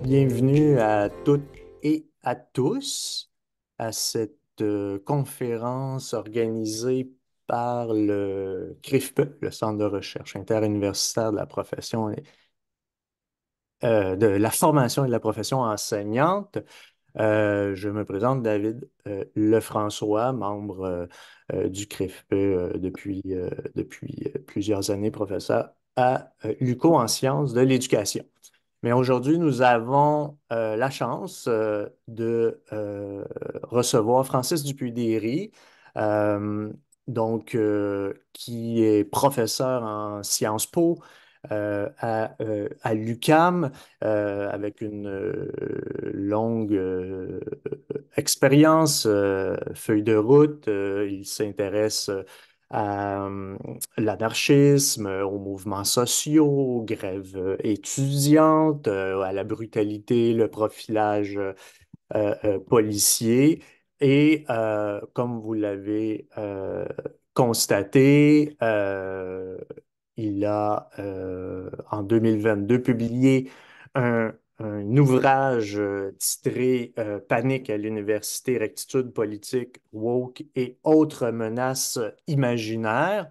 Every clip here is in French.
Bienvenue à toutes et à tous à cette conférence organisée par le CRIFPE, le Centre de recherche interuniversitaire de la profession de la formation et de la profession enseignante. Je me présente David Lefrançois, membre du CRIFPE depuis plusieurs années, professeur à l'UQO en sciences de l'éducation. Mais aujourd'hui, nous avons la chance de recevoir Francis Dupuy-Déry, euh, qui est professeur en Sciences Po à l'UQAM, avec une longue expérience, feuille de route. Il s'intéresse à l'anarchisme, aux mouvements sociaux, aux grèves étudiantes, à la brutalité, le profilage policier. Et comme vous l'avez constaté, il a en 2022 publié un ouvrage titré Panique à l'université, rectitude politique, woke et autres menaces imaginaires.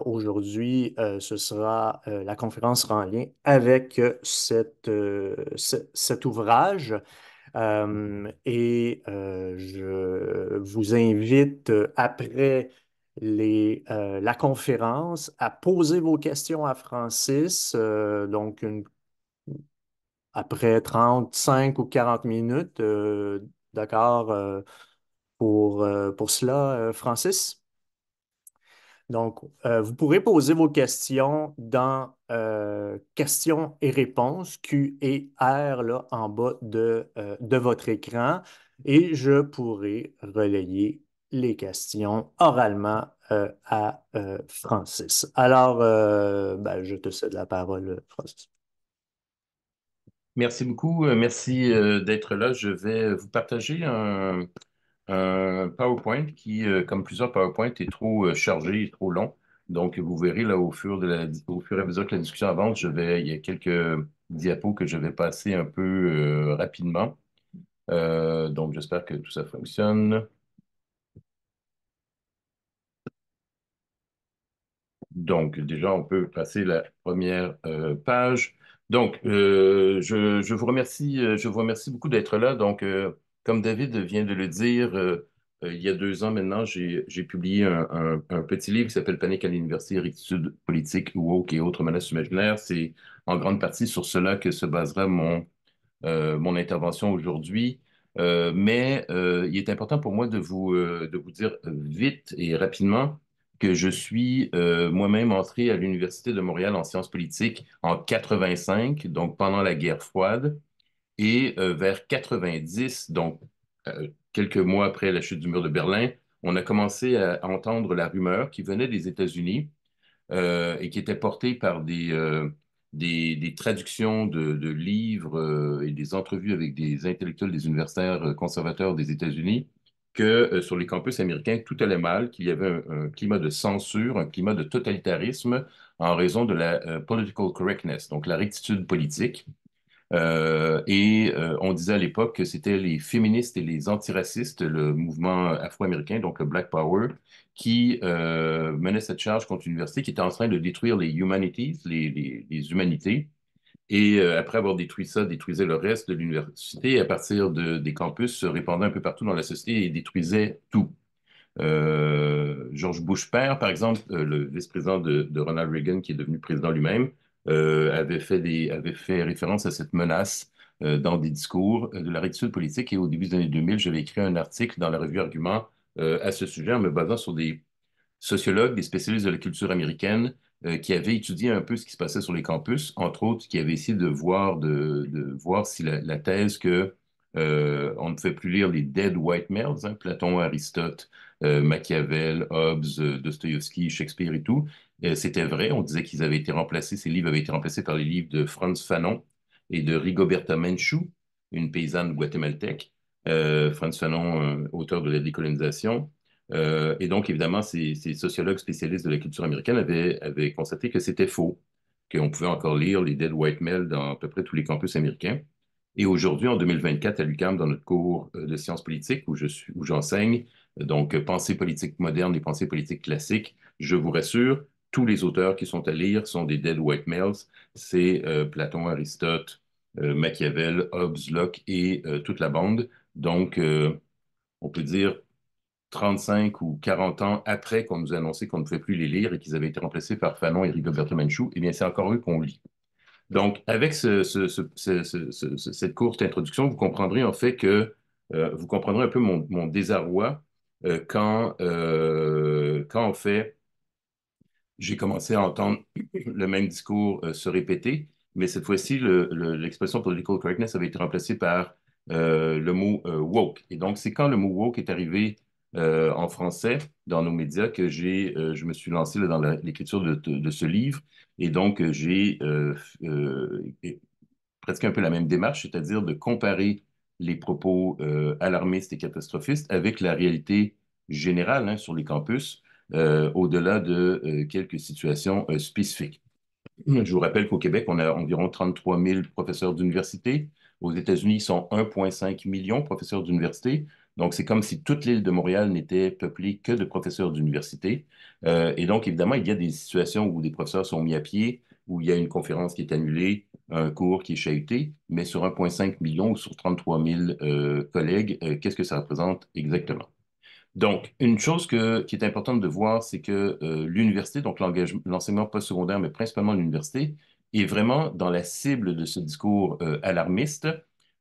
Aujourd'hui, la conférence sera en lien avec cet ouvrage. Je vous invite, après la conférence, à poser vos questions à Francis, après 35 ou 40 minutes. D'accord, pour cela, Francis? Donc, vous pourrez poser vos questions dans questions et réponses, Q et R, là, en bas de votre écran, et je pourrai relayer les questions oralement à Francis. Alors, je te cède la parole, Francis. Merci beaucoup. Merci d'être là. Je vais vous partager un PowerPoint qui, comme plusieurs PowerPoint, est trop chargé et trop long. Donc, vous verrez là au fur et à mesure que la discussion avance, il y a quelques diapos que je vais passer un peu rapidement. Donc, j'espère que tout ça fonctionne. Donc, déjà, on peut passer la première page. Donc, je vous remercie beaucoup d'être là. Donc, comme David vient de le dire, il y a 2 ans maintenant, j'ai publié un petit livre qui s'appelle Panique à l'université, rectitude politique, woke et autres menaces imaginaires. C'est en grande partie sur cela que se basera mon intervention aujourd'hui. Mais il est important pour moi de vous dire vite et rapidement que je suis moi-même entré à l'Université de Montréal en sciences politiques en 85, donc pendant la guerre froide, et vers 90, donc quelques mois après la chute du mur de Berlin, on a commencé à entendre la rumeur qui venait des États-Unis et qui était porté par des traductions de livres et des entrevues avec des intellectuels, des universitaires conservateurs des États-Unis, que sur les campus américains, tout allait mal, qu'il y avait un climat de censure, un climat de totalitarisme en raison de la political correctness, donc la rectitude politique. On disait à l'époque que c'était les féministes et les antiracistes, le mouvement afro-américain, donc le Black Power, qui menait cette charge contre l'université, qui était en train de détruire les humanities, les humanités. Et après avoir détruit ça, détruisait le reste de l'université et à partir des campus, se répandait un peu partout dans la société et détruisait tout. George Bush père, par exemple, le vice-président de Ronald Reagan, qui est devenu président lui-même, avait fait référence à cette menace dans des discours de la rectitude politique. Et au début des années 2000, j'avais écrit un article dans la revue Argument à ce sujet en me basant sur des sociologues, des spécialistes de la culture américaine qui avaient étudié un peu ce qui se passait sur les campus, entre autres, qui avaient essayé de voir si la thèse que on ne fait plus lire les dead white males, hein, Platon, Aristote, Machiavel, Hobbes, Dostoïevski, Shakespeare et tout, c'était vrai. On disait qu'ils avaient été remplacés, ces livres avaient été remplacés par les livres de Frantz Fanon et de Rigoberta Menchú, une paysanne guatémaltèque. Frantz Fanon, auteur de la décolonisation. Et donc, évidemment, ces sociologues spécialistes de la culture américaine avaient constaté que c'était faux, qu'on pouvait encore lire les Dead White Male dans à peu près tous les campus américains. Et aujourd'hui, en 2024, à l'UQAM, dans notre cours de sciences politiques où j'enseigne, donc pensée politique moderne et pensée politique classique, je vous rassure, tous les auteurs qui sont à lire sont des dead white males. C'est Platon, Aristote, Machiavel, Hobbes, Locke et toute la bande. Donc, on peut dire 35 ou 40 ans après qu'on nous a annoncé qu'on ne pouvait plus les lire et qu'ils avaient été remplacés par Fanon et Rigoberto Menchú, eh bien, c'est encore eux qu'on lit. Donc, avec cette courte introduction, vous comprendrez en fait que vous comprendrez un peu mon désarroi quand en fait j'ai commencé à entendre le même discours se répéter, mais cette fois-ci, l'expression political correctness avait été remplacée par le mot woke. Et donc, c'est quand le mot woke est arrivé en français dans nos médias que je me suis lancé là, dans l'écriture de ce livre. Et donc, j'ai presque un peu la même démarche, c'est-à-dire de comparer les propos alarmistes et catastrophistes avec la réalité générale hein, sur les campus, au-delà de quelques situations spécifiques. Je vous rappelle qu'au Québec, on a environ 33 000 professeurs d'université. Aux États-Unis, ils sont 1,5 million de professeurs d'université. Donc, c'est comme si toute l'île de Montréal n'était peuplée que de professeurs d'université. Et donc, évidemment, il y a des situations où des professeurs sont mis à pied, où il y a une conférence qui est annulée, un cours qui est chahuté, mais sur 1,5 million ou sur 33 000 collègues, qu'est-ce que ça représente exactement? Donc, une chose qui est importante de voir, c'est que l'université, donc l'enseignement postsecondaire, mais principalement l'université, est vraiment dans la cible de ce discours alarmiste.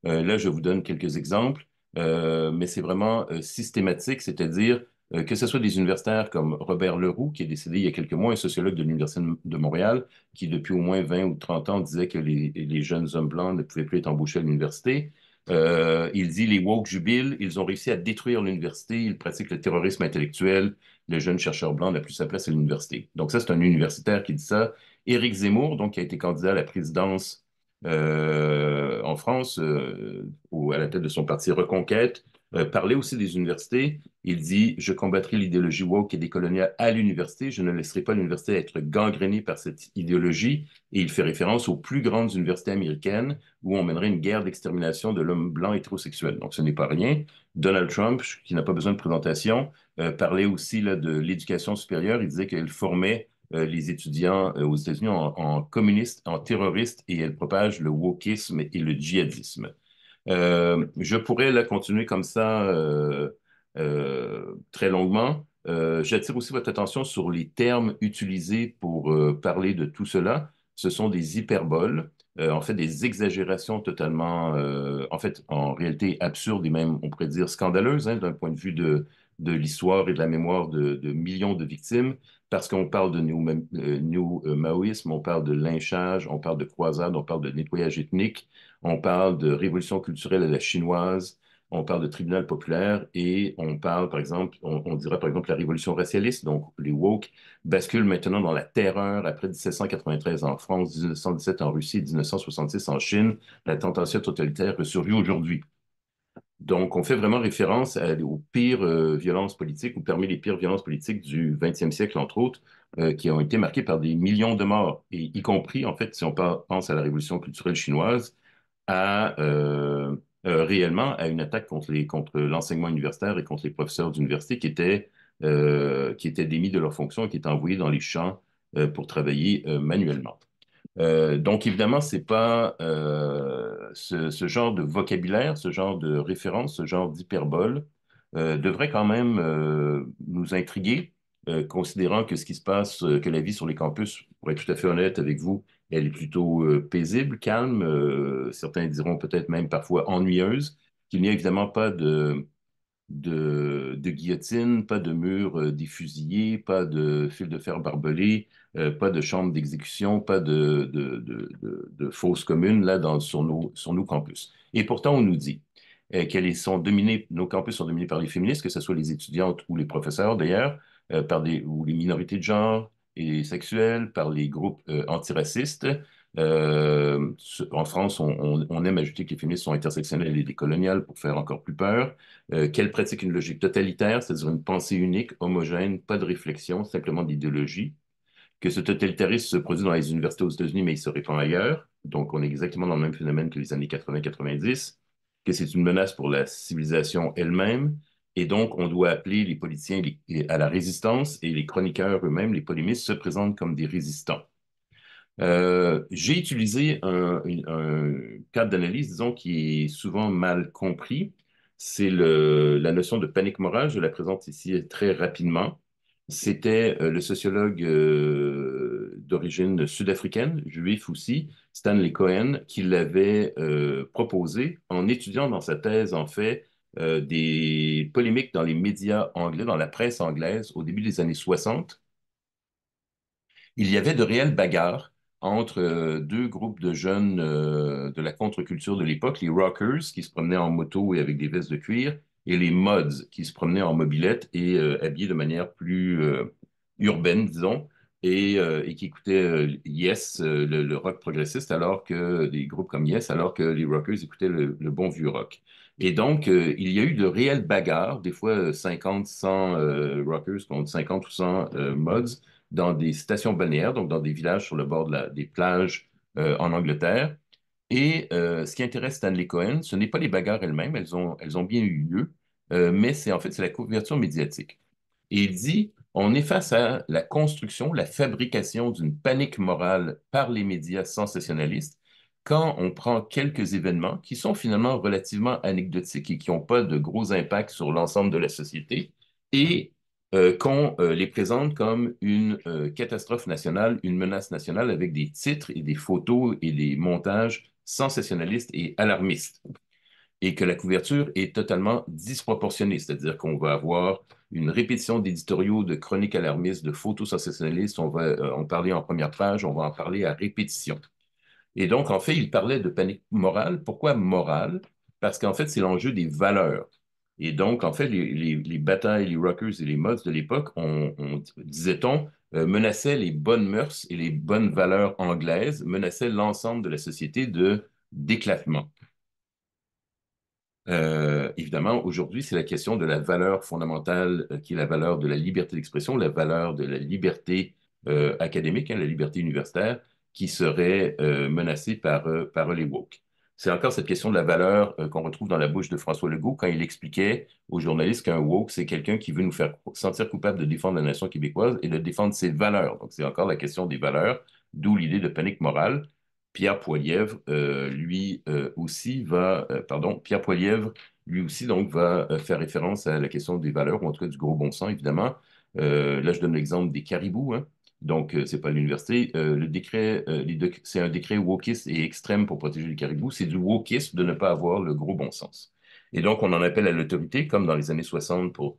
Là, je vous donne quelques exemples, mais c'est vraiment systématique, c'est-à-dire que ce soit des universitaires comme Robert Leroux, qui est décédé il y a quelques mois, un sociologue de l'Université de Montréal, qui depuis au moins 20 ou 30 ans disait que les jeunes hommes blancs ne pouvaient plus être embauchés à l'université. Il dit les woke jubilent, ils ont réussi à détruire l'université, ils pratiquent le terrorisme intellectuel, le jeune chercheur blanc n'a plus sa place à l'université. Donc ça, c'est un universitaire qui dit ça. Éric Zemmour, donc, qui a été candidat à la présidence en France, à la tête de son parti Reconquête, parlait aussi des universités. Il dit, je combattrai l'idéologie woke et décoloniale à l'université. Je ne laisserai pas l'université être gangrénée par cette idéologie. Et il fait référence aux plus grandes universités américaines où on mènerait une guerre d'extermination de l'homme blanc hétérosexuel. Donc, ce n'est pas rien. Donald Trump, qui n'a pas besoin de présentation, parlait aussi là, de l'éducation supérieure. Il disait qu'elle formait les étudiants aux États-Unis en communistes, en terroristes, et elle propage le wokisme et le djihadisme. Je pourrais là, continuer comme ça très longuement. J'attire aussi votre attention sur les termes utilisés pour parler de tout cela. Ce sont des hyperboles, en fait des exagérations totalement, en fait en réalité absurdes et même on pourrait dire scandaleuses hein, d'un point de vue de l'histoire et de la mémoire de millions de victimes, parce qu'on parle de néo-maoïsme, on parle de lynchage, on parle de croisade, on parle de nettoyage ethnique. On parle de révolution culturelle à la chinoise, on parle de tribunal populaire et on parle, par exemple, on dirait par exemple la révolution racialiste, donc les woke, basculent maintenant dans la terreur après 1793 en France, 1917 en Russie, 1966 en Chine. La tentation totalitaire ressurgit aujourd'hui. Donc, on fait vraiment référence aux pires violences politiques, ou parmi les pires violences politiques du 20e siècle, entre autres, qui ont été marquées par des millions de morts, et y compris, en fait, si on pense à la révolution culturelle chinoise, réellement à une attaque contre l'enseignement universitaire et contre les professeurs d'université qui étaient démis de leurs fonctions et qui étaient envoyés dans les champs pour travailler manuellement. Donc, évidemment, c'est pas ce genre de vocabulaire, ce genre de référence, ce genre d'hyperbole devrait quand même nous intriguer, considérant que ce qui se passe, que la vie sur les campus, pour être tout à fait honnête avec vous, elle est plutôt paisible, calme, certains diront peut-être même parfois ennuyeuse, qu'il n'y a évidemment pas de guillotine, pas de mur défusillé, pas de fil de fer barbelé, pas de chambre d'exécution, pas de fosse commune là sur nos campus. Et pourtant, on nous dit nos campus sont dominés par les féministes, que ce soit les étudiantes ou les professeurs d'ailleurs, ou les minorités de genre et sexuelles, par les groupes antiracistes. En France, on aime ajouter que les féministes sont intersectionnelles et décoloniales pour faire encore plus peur qu'elle pratique une logique totalitaire, c'est-à-dire une pensée unique, homogène, pas de réflexion, simplement d'idéologie, que ce totalitarisme se produit dans les universités aux États-Unis, mais il se répand ailleurs, Donc, on est exactement dans le même phénomène que les années 80-90, que c'est une menace pour la civilisation elle-même. Et donc, on doit appeler les politiciens à la résistance et les chroniqueurs eux-mêmes, les polémistes, se présentent comme des résistants. J'ai utilisé un cadre d'analyse, disons, qui est souvent mal compris. C'est la notion de panique morale. Je la présente ici très rapidement. C'était le sociologue d'origine sud-africaine, juif aussi, Stanley Cohen, qui l'avait proposé en étudiant dans sa thèse, en fait, des polémiques dans les médias anglais, dans la presse anglaise, au début des années 60. Il y avait de réelles bagarres entre deux groupes de jeunes de la contre-culture de l'époque, les rockers qui se promenaient en moto et avec des vestes de cuir, et les mods qui se promenaient en mobilette et habillés de manière plus urbaine, disons, et qui écoutaient Yes, le rock progressiste, alors que des groupes comme Yes, alors que les rockers écoutaient le bon vieux rock. Et donc, il y a eu de réelles bagarres, des fois 50, 100 rockers contre 50 ou 100 mods, dans des stations balnéaires, donc dans des villages sur le bord des plages en Angleterre. Et ce qui intéresse Stanley Cohen, ce n'est pas les bagarres elles-mêmes, elles ont bien eu lieu, mais c'est en fait c'est la couverture médiatique. Et il dit, on est face à la construction, la fabrication d'une panique morale par les médias sensationnalistes quand on prend quelques événements qui sont finalement relativement anecdotiques et qui n'ont pas de gros impacts sur l'ensemble de la société et qu'on les présente comme une catastrophe nationale, une menace nationale avec des titres et des photos et des montages sensationnalistes et alarmistes et que la couverture est totalement disproportionnée, c'est-à-dire qu'on va avoir une répétition d'éditoriaux, de chroniques alarmistes, de photos sensationnalistes, on va en parler en première page, on va en parler à répétition. Et donc, en fait, il parlait de panique morale. Pourquoi morale? Parce qu'en fait, c'est l'enjeu des valeurs. Et donc, en fait, les batailles, les rockers et les mods de l'époque, disait-on, menaçaient les bonnes mœurs et les bonnes valeurs anglaises, menaçaient l'ensemble de la société de d'éclatement. Évidemment, aujourd'hui, c'est la question de la valeur fondamentale qui est la valeur de la liberté d'expression, la valeur de la liberté académique, hein, la liberté universitaire, qui serait menacée par les woke. C'est encore cette question de la valeur qu'on retrouve dans la bouche de François Legault quand il expliquait aux journalistes qu'un woke, c'est quelqu'un qui veut nous faire sentir coupables de défendre la nation québécoise et de défendre ses valeurs. Donc, c'est encore la question des valeurs, d'où l'idée de panique morale. Pierre Poilievre, lui aussi va, pardon, Pierre Poilievre, lui aussi, donc, va faire référence à la question des valeurs, ou en tout cas du gros bon sens, évidemment. Là, je donne l'exemple des caribous, hein. Donc, c'est pas l'université. Le décret, c'est un décret wokiste et extrême pour protéger les caribous. C'est du wokisme de ne pas avoir le gros bon sens. Et donc, on en appelle à l'autorité, comme dans les années 60 pour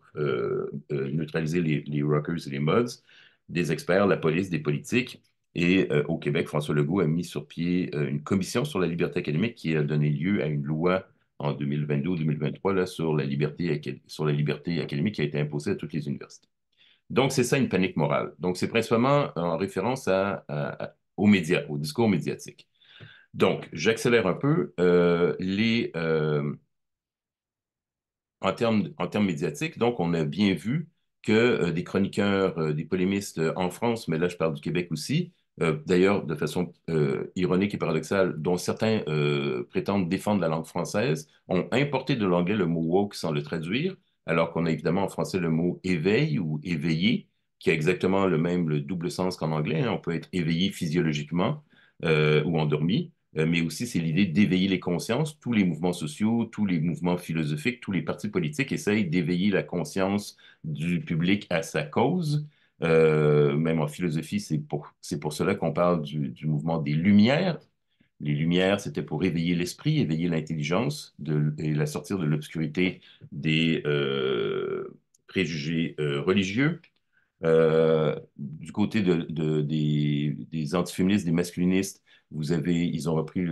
neutraliser les rockers et les mods, des experts, la police, des politiques. Et au Québec, François Legault a mis sur pied une commission sur la liberté académique qui a donné lieu à une loi en 2022 ou 2023 là, sur la liberté académique qui a été imposée à toutes les universités. Donc, c'est ça une panique morale. Donc, c'est principalement en référence aux médias, au discours médiatique. Donc, j'accélère un peu. En termes médiatiques, donc, on a bien vu que des chroniqueurs, des polémistes en France, mais là, je parle du Québec aussi, d'ailleurs, de façon ironique et paradoxale, dont certains prétendent défendre la langue française, ont importé de l'anglais le mot woke sans le traduire, alors qu'on a évidemment en français le mot éveil ou éveillé, qui a exactement le double sens qu'en anglais, hein. On peut être éveillé physiologiquement ou endormi. Mais aussi c'est l'idée d'éveiller les consciences. Tous les mouvements sociaux, tous les mouvements philosophiques, tous les partis politiques essayent d'éveiller la conscience du public à sa cause. Même en philosophie, c'est pour cela qu'on parle du mouvement des Lumières. Les Lumières, c'était pour éveiller l'esprit, éveiller l'intelligence et la sortir de l'obscurité des préjugés religieux. Du côté des antiféministes, des masculinistes, ils ont repris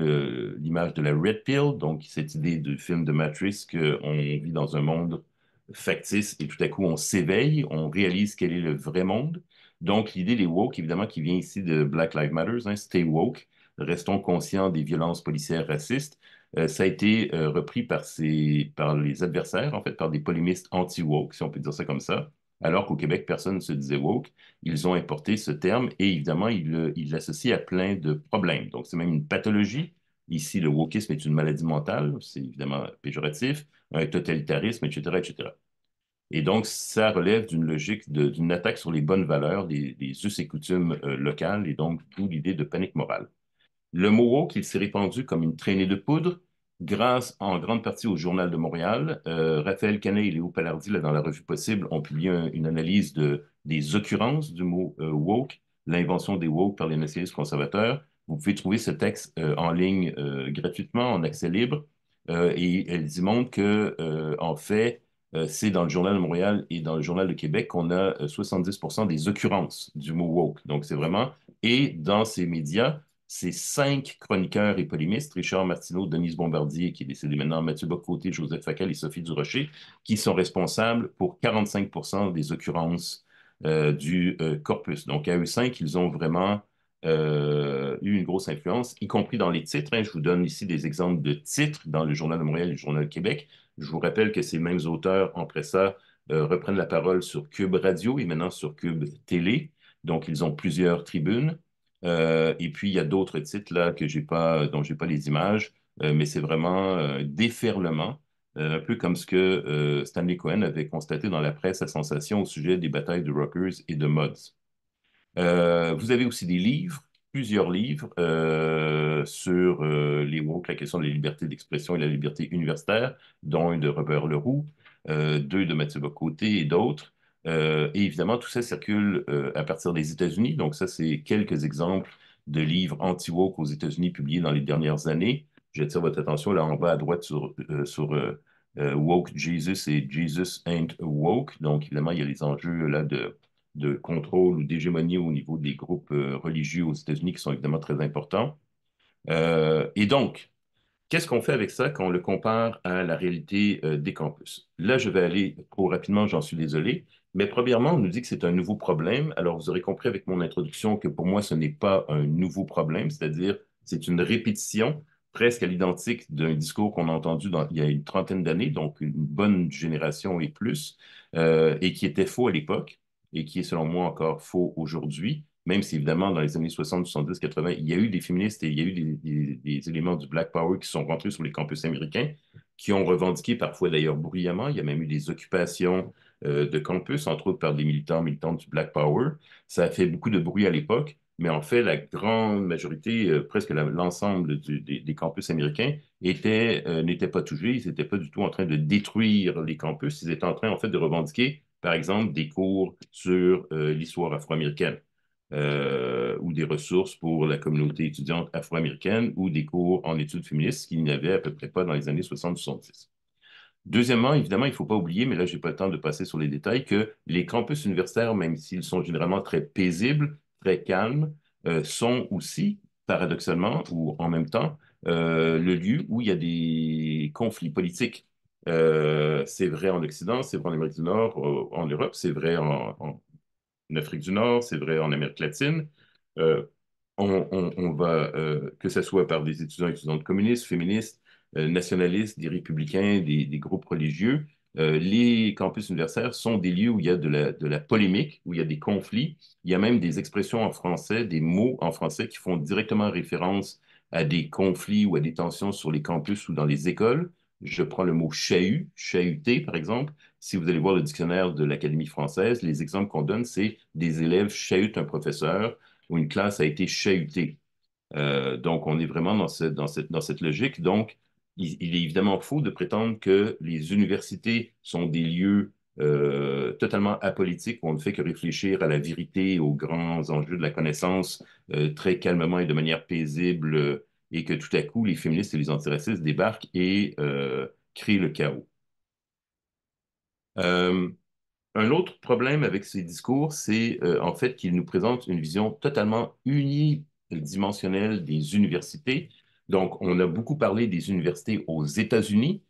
l'image de la Red Pill, donc cette idée du film de Matrix qu'on vit dans un monde factice et tout à coup on s'éveille, on réalise quel est le vrai monde. Donc l'idée des woke, évidemment, qui vient ici de Black Lives Matter, hein, Stay woke, restons conscients des violences policières racistes. Ça a été repris par les adversaires, en fait, par des polémistes anti-woke, si on peut dire ça comme ça. alors qu'au Québec, personne ne se disait woke. Ils ont importé ce terme et évidemment, ils l'associent à plein de problèmes. Donc, c'est même une pathologie. Ici, le wokisme est une maladie mentale, c'est évidemment péjoratif, un totalitarisme, etc., etc. Et donc, ça relève d'une logique d'une attaque sur les bonnes valeurs, des us et coutumes locales, et donc d'où l'idée de panique morale. Le mot woke, il s'est répandu comme une traînée de poudre grâce en grande partie au Journal de Montréal. Raphaël Canet et Léo Palardy, là, dans la revue Possible, ont publié une analyse des occurrences du mot woke, l'invention des woke par les nationalistes conservateurs. Vous pouvez trouver ce texte en ligne gratuitement, en accès libre, et elle y montre que, en fait, c'est dans le Journal de Montréal et dans le Journal de Québec qu'on a 70% des occurrences du mot woke. Donc, c'est vraiment... Et dans ces médias, ces 5 chroniqueurs et polémistes, Richard Martineau, Denise Bombardier, qui est décédé maintenant, Mathieu Bocoté, Joseph Facal et Sophie Durocher, qui sont responsables pour 45% des occurrences du corpus. Donc, à eux 5, ils ont vraiment eu une grosse influence, y compris dans les titres. Hein. Je vous donne ici des exemples de titres dans le Journal de Montréal et le Journal de Québec. Je vous rappelle que ces mêmes auteurs, après ça, reprennent la parole sur Cube Radio et maintenant sur Cube Télé. Donc, ils ont plusieurs tribunes. Et puis, il y a d'autres titres là que j'ai pas, dont j'ai pas les images, mais c'est vraiment un déferlement, un peu comme ce que Stanley Cohen avait constaté dans la presse à sensation au sujet des batailles de Rockers et de Mods. Vous avez aussi des livres, plusieurs livres sur les woke, la question de la liberté d'expression et la liberté universitaire, dont un de Robert Leroux, deux de Mathieu Bocoté et d'autres. Et évidemment, tout ça circule à partir des États-Unis. Donc ça, c'est quelques exemples de livres anti-woke aux États-Unis publiés dans les dernières années. J'attire votre attention là en bas à droite sur Woke Jesus et Jesus Ain't Woke. Donc évidemment, il y a les enjeux là de contrôle ou d'hégémonie au niveau des groupes religieux aux États-Unis qui sont évidemment très importants. Et donc, qu'est-ce qu'on fait avec ça quand on le compare à la réalité des campus? Là, je vais aller trop rapidement, j'en suis désolé. Mais premièrement, on nous dit que c'est un nouveau problème. Alors, vous aurez compris avec mon introduction que pour moi, ce n'est pas un nouveau problème, c'est-à-dire c'est une répétition presque à l'identique d'un discours qu'on a entendu il y a une trentaine d'années, donc une bonne génération et plus, et qui était faux à l'époque et qui est selon moi encore faux aujourd'hui. Même si, évidemment, dans les années 60, 70, 80, il y a eu des féministes et il y a eu des éléments du Black Power qui sont rentrés sur les campus américains, qui ont revendiqué parfois d'ailleurs bruyamment. Il y a même eu des occupations de campus, entre autres par des militants, militantes du Black Power. Ça a fait beaucoup de bruit à l'époque, mais en fait, la grande majorité, presque l'ensemble des campus américains, n'étaient pas touchés. Ils n'étaient pas du tout en train de détruire les campus. Ils étaient en train, en fait, de revendiquer, par exemple, des cours sur l'histoire afro-américaine ou des ressources pour la communauté étudiante afro-américaine ou des cours en études féministes qu'il n'y avait à peu près pas dans les années 60-70. Deuxièmement, évidemment, il ne faut pas oublier, mais là, je n'ai pas le temps de passer sur les détails, que les campus universitaires, même s'ils sont généralement très paisibles, très calmes, sont aussi, paradoxalement ou en même temps, le lieu où il y a des conflits politiques. C'est vrai en Occident, c'est vrai en Amérique du Nord, en Europe, c'est vrai en Afrique du Nord, c'est vrai en Amérique latine. Euh, on va, que ce soit par des étudiants et étudiantes communistes, féministes, nationalistes, des républicains, des groupes religieux, les campus universitaires sont des lieux où il y a de la polémique, où il y a des conflits. Il y a même des expressions en français, des mots en français qui font directement référence à des conflits ou à des tensions sur les campus ou dans les écoles. Je prends le mot chahut, chahuté par exemple. Si vous allez voir le dictionnaire de l'Académie française, les exemples qu'on donne, c'est des élèves chahutent un professeur ou une classe a été chahutée. Donc, on est vraiment dans cette logique. Donc, il est évidemment faux de prétendre que les universités sont des lieux totalement apolitiques où on ne fait que réfléchir à la vérité, aux grands enjeux de la connaissance très calmement et de manière paisible, et que tout à coup, les féministes et les antiracistes débarquent et créent le chaos. Euh, Un autre problème avec ces discours, c'est en fait qu'ils nous présentent une vision totalement unidimensionnelle des universités. Donc, on a beaucoup parlé des universités aux États-Unis.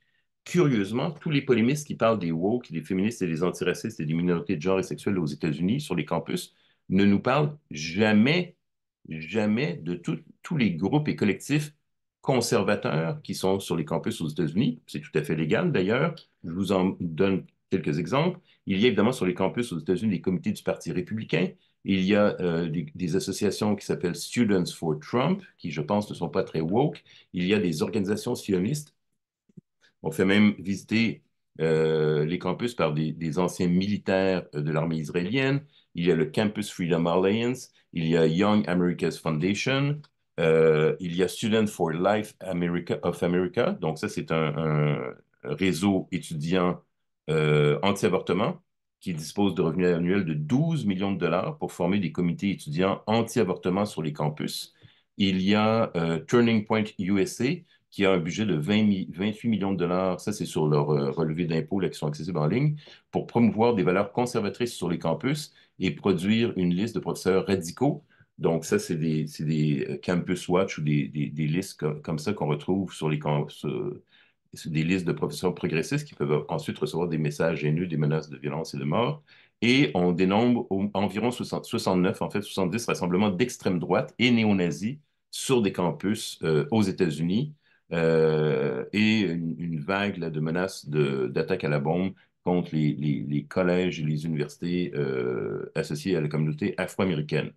Curieusement, tous les polémistes qui parlent des woke, des féministes et des antiracistes et des minorités de genre et sexuelles aux États-Unis sur les campus ne nous parlent jamais, jamais de tous les groupes et collectifs conservateurs qui sont sur les campus aux États-Unis. C'est tout à fait légal d'ailleurs. Je vous en donne quelques exemples. Il y a évidemment sur les campus aux États-Unis des comités du Parti républicain. Il y a des associations qui s'appellent Students for Trump, qui, je pense, ne sont pas très woke. Il y a des organisations sionistes. On fait même visiter les campus par des anciens militaires de l'armée israélienne. Il y a le Campus Freedom Alliance, il y a Young America's Foundation, il y a Students for Life America, of America. Donc ça, c'est un réseau étudiant anti-avortement qui dispose de revenus annuels de 12 millions de dollars pour former des comités étudiants anti-avortement sur les campus. Il y a Turning Point USA, qui a un budget de 28 millions de dollars, ça c'est sur leur relevé d'impôts là, qui sont accessibles en ligne, pour promouvoir des valeurs conservatrices sur les campus et produire une liste de professeurs radicaux. Donc ça, c'est des Campus Watch ou des listes comme ça qu'on retrouve sur les campus, c'est des listes de professeurs progressistes qui peuvent ensuite recevoir des messages haineux, des menaces de violence et de mort. Et on dénombre environ 69, en fait 70 rassemblements d'extrême droite et néo-nazis sur des campus aux États-Unis et une vague là, de menaces d'attaques à la bombe contre les collèges et les universités associés à la communauté afro-américaine.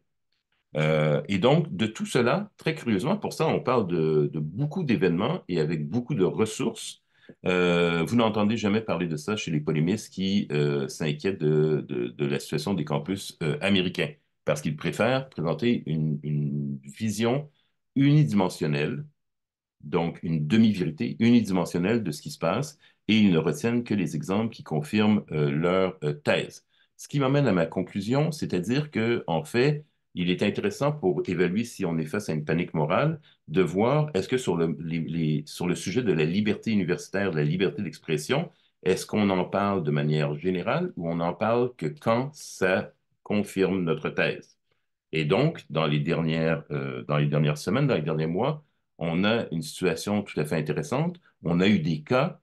Et donc, de tout cela, très curieusement, pour ça, on parle de beaucoup d'événements et avec beaucoup de ressources. Vous n'entendez jamais parler de ça chez les polémistes qui s'inquiètent de la situation des campus américains, parce qu'ils préfèrent présenter une vision unidimensionnelle, donc une demi-vérité unidimensionnelle de ce qui se passe, et ils ne retiennent que les exemples qui confirment leur thèse. Ce qui m'amène à ma conclusion, c'est-à-dire que, en fait, il est intéressant pour évaluer si on est face à une panique morale, de voir est-ce que sur sur le sujet de la liberté universitaire, de la liberté d'expression, est-ce qu'on en parle de manière générale ou on n'en parle que quand ça confirme notre thèse? Et donc, dans les dernières semaines, dans les derniers mois, on a une situation tout à fait intéressante. On a eu des cas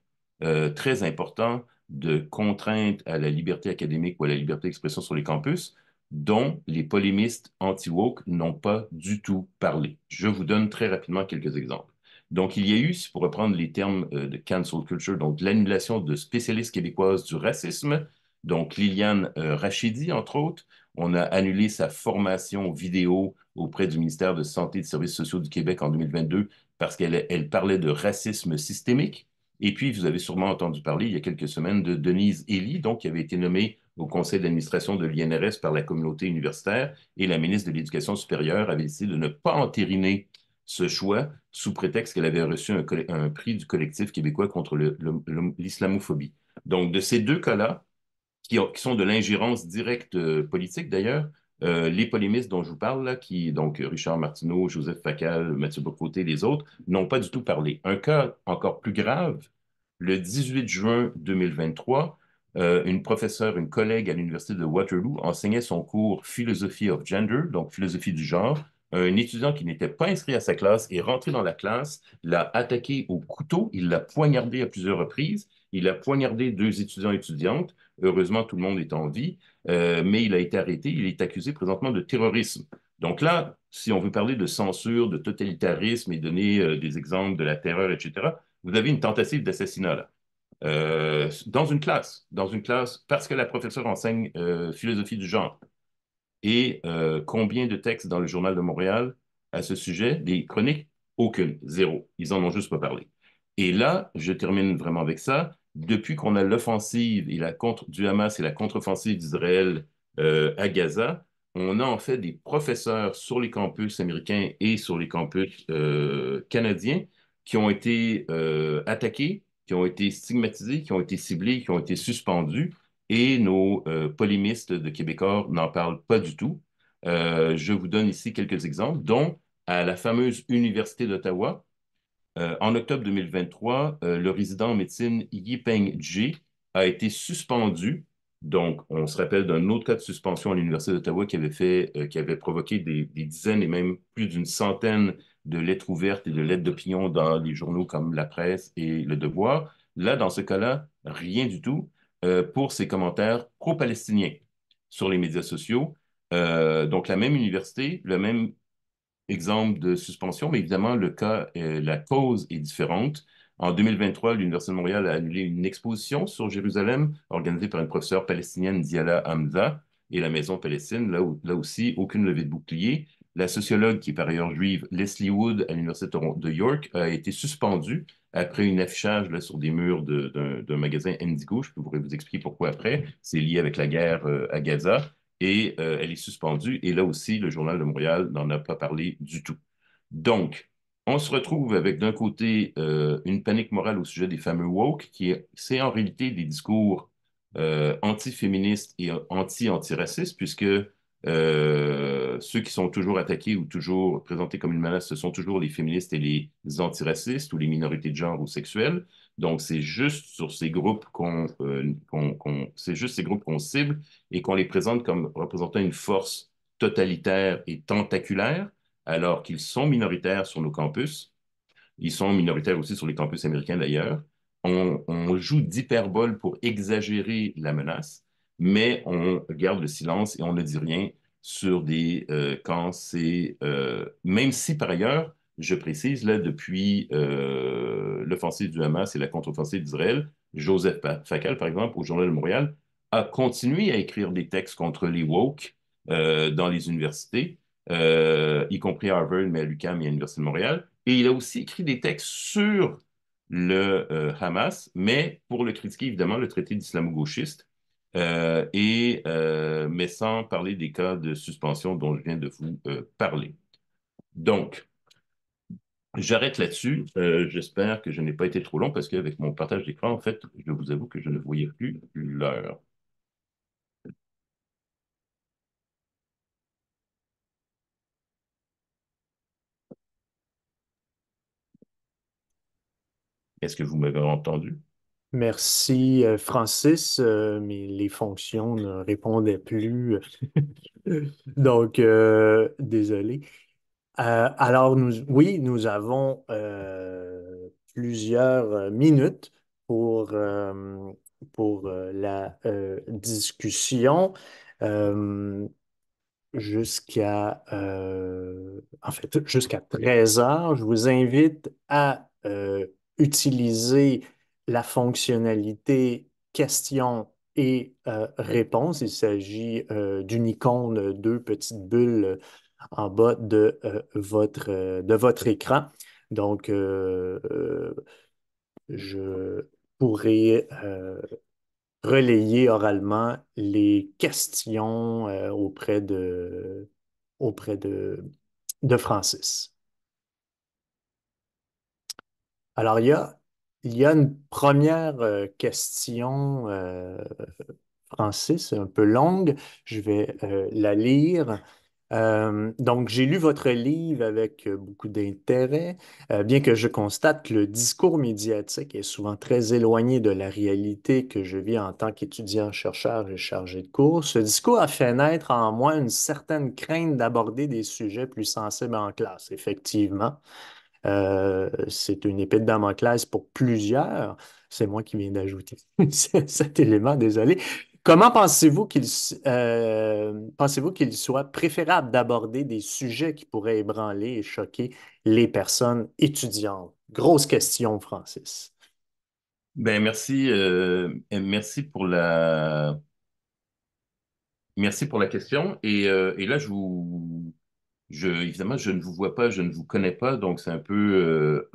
très importants de contraintes à la liberté académique ou à la liberté d'expression sur les campus dont les polémistes anti-woke n'ont pas du tout parlé. Je vous donne très rapidement quelques exemples. Donc, il y a eu, pour reprendre les termes de cancel culture, donc l'annulation de spécialistes québécoises du racisme, donc Liliane Rachidi, entre autres, on a annulé sa formation vidéo auprès du ministère de Santé et des Services sociaux du Québec en 2022 parce qu'elle parlait de racisme systémique. Et puis, vous avez sûrement entendu parler il y a quelques semaines de Denise Ely, donc, qui avait été nommée au conseil d'administration de l'INRS par la communauté universitaire, et la ministre de l'Éducation supérieure avait décidé de ne pas entériner ce choix sous prétexte qu'elle avait reçu un prix du collectif québécois contre l'islamophobie. Donc, de ces deux cas-là, qui sont de l'ingérence directe politique d'ailleurs. Les polémistes dont je vous parle, là, donc Richard Martineau, Joseph Facal, Mathieu Bocoté, les autres, n'ont pas du tout parlé. Un cas encore plus grave, le 18 juin 2023, une professeure, une collègue à l'Université de Waterloo enseignait son cours Philosophy of Gender, donc philosophie du genre. Un étudiant qui n'était pas inscrit à sa classe est rentré dans la classe, l'a attaqué au couteau, il l'a poignardé à plusieurs reprises, il a poignardé deux étudiants et étudiantes. Heureusement, tout le monde est en vie, mais il a été arrêté. Il est accusé présentement de terrorisme. Donc là, si on veut parler de censure, de totalitarisme et donner des exemples de la terreur, etc., vous avez une tentative d'assassinat là. Dans une classe, parce que la professeure enseigne philosophie du genre. Et combien de textes dans le Journal de Montréal à ce sujet? Des chroniques? Aucune, zéro. Ils en ont juste pas parlé. Et là, je termine vraiment avec ça. Depuis qu'on a l'offensive et la contre du Hamas et la contre-offensive d'Israël à Gaza, on a en fait des professeurs sur les campus américains et sur les campus canadiens qui ont été attaqués, qui ont été stigmatisés, qui ont été ciblés, qui ont été suspendus et nos polémistes de Québécois n'en parlent pas du tout. Je vous donne ici quelques exemples, dont à la fameuse Université d'Ottawa, en octobre 2023, le résident en médecine Yipeng Jie a été suspendu. Donc, on se rappelle d'un autre cas de suspension à l'Université d'Ottawa qui avait provoqué des dizaines et même plus d'une centaine de lettres ouvertes et de lettres d'opinion dans les journaux comme La Presse et Le Devoir. Là, dans ce cas-là, rien du tout pour ses commentaires pro-palestiniens sur les médias sociaux. Donc, la même université, le même exemple de suspension, mais évidemment, la cause est différente. En 2023, l'Université de Montréal a annulé une exposition sur Jérusalem organisée par une professeure palestinienne, Diala Hamza, et la Maison Palestine. Là aussi, aucune levée de bouclier. La sociologue, qui est par ailleurs juive, Leslie Wood, à l'Université de York, a été suspendue après un affichage là, sur des murs d'un magasin Indigo. Je pourrais vous expliquer pourquoi après. C'est lié avec la guerre à Gaza. Et elle est suspendue. Et là aussi, le Journal de Montréal n'en a pas parlé du tout. Donc, on se retrouve avec d'un côté une panique morale au sujet des fameux woke, c'est en réalité des discours anti-féministes et anti-antiracistes, puisque ceux qui sont toujours attaqués ou toujours présentés comme une menace, ce sont toujours les féministes et les antiracistes ou les minorités de genre ou sexuelles. Donc, c'est juste sur ces groupes c'est juste ces groupes qu'on cible et qu'on les présente comme représentant une force totalitaire et tentaculaire alors qu'ils sont minoritaires sur nos campus. Ils sont minoritaires aussi sur les campus américains d'ailleurs. On joue d'hyperbole pour exagérer la menace, mais on garde le silence et on ne dit rien sur quand c'est... même si par ailleurs, je précise, là, depuis l'offensive du Hamas et la contre-offensive d'Israël, Joseph Facal, par exemple, au Journal de Montréal, a continué à écrire des textes contre les woke dans les universités, y compris à Harvard, mais à l'UQAM et à l'Université de Montréal. Et il a aussi écrit des textes sur le Hamas, mais pour le critiquer, évidemment, le traité d'islamo-gauchiste, mais sans parler des cas de suspension dont je viens de vous parler. Donc, j'arrête là-dessus. J'espère que je n'ai pas été trop long parce qu'avec mon partage d'écran, en fait, je vous avoue que je ne voyais plus l'heure. Est-ce que vous m'avez entendu? Merci, Francis, mais les fonctions ne répondaient plus. Donc, désolé. Alors, oui, nous avons plusieurs minutes pour la discussion. Euh, jusqu'à 13 heures. Je vous invite à utiliser la fonctionnalité questions et réponses. Il s'agit d'une icône, deux petites bulles en bas de votre écran. Donc, je pourrai relayer oralement les questions auprès de Francis. Alors, il y a une première question, Francis, un peu longue. Je vais la lire. Donc, j'ai lu votre livre avec beaucoup d'intérêt, bien que je constate que le discours médiatique est souvent très éloigné de la réalité que je vis en tant qu'étudiant, chercheur et chargé de cours. Ce discours a fait naître en moi une certaine crainte d'aborder des sujets plus sensibles en classe, effectivement. C'est une épée de Damoclès pour plusieurs. C'est moi qui viens d'ajouter cet élément, désolé. Comment pensez-vous qu'il soit préférable d'aborder des sujets qui pourraient ébranler et choquer les personnes étudiantes? Grosse question, Francis. Ben merci pour la question. Et là, évidemment, je ne vous vois pas, je ne vous connais pas, donc c'est un peu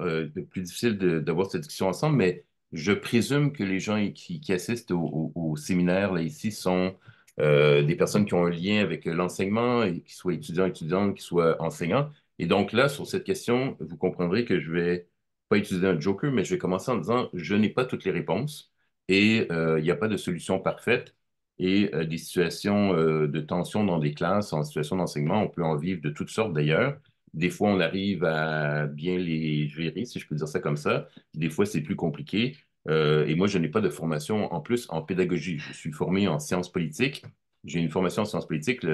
plus difficile d'avoir cette discussion ensemble, mais je présume que les gens qui assistent au séminaire là ici sont des personnes qui ont un lien avec l'enseignement, et qui soient étudiants, étudiantes, qui soient enseignants. Et donc là, sur cette question, vous comprendrez que je vais pas utiliser un joker, mais je vais commencer en disant, je n'ai pas toutes les réponses et il n'y a pas de solution parfaite et des situations de tension dans des classes, en situation d'enseignement. On peut en vivre de toutes sortes d'ailleurs. Des fois, on arrive à bien les gérer, si je peux dire ça comme ça. Des fois, c'est plus compliqué. Et moi, je n'ai pas de formation en plus en pédagogie. Je suis formé en sciences politiques. J'ai une formation en sciences politiques.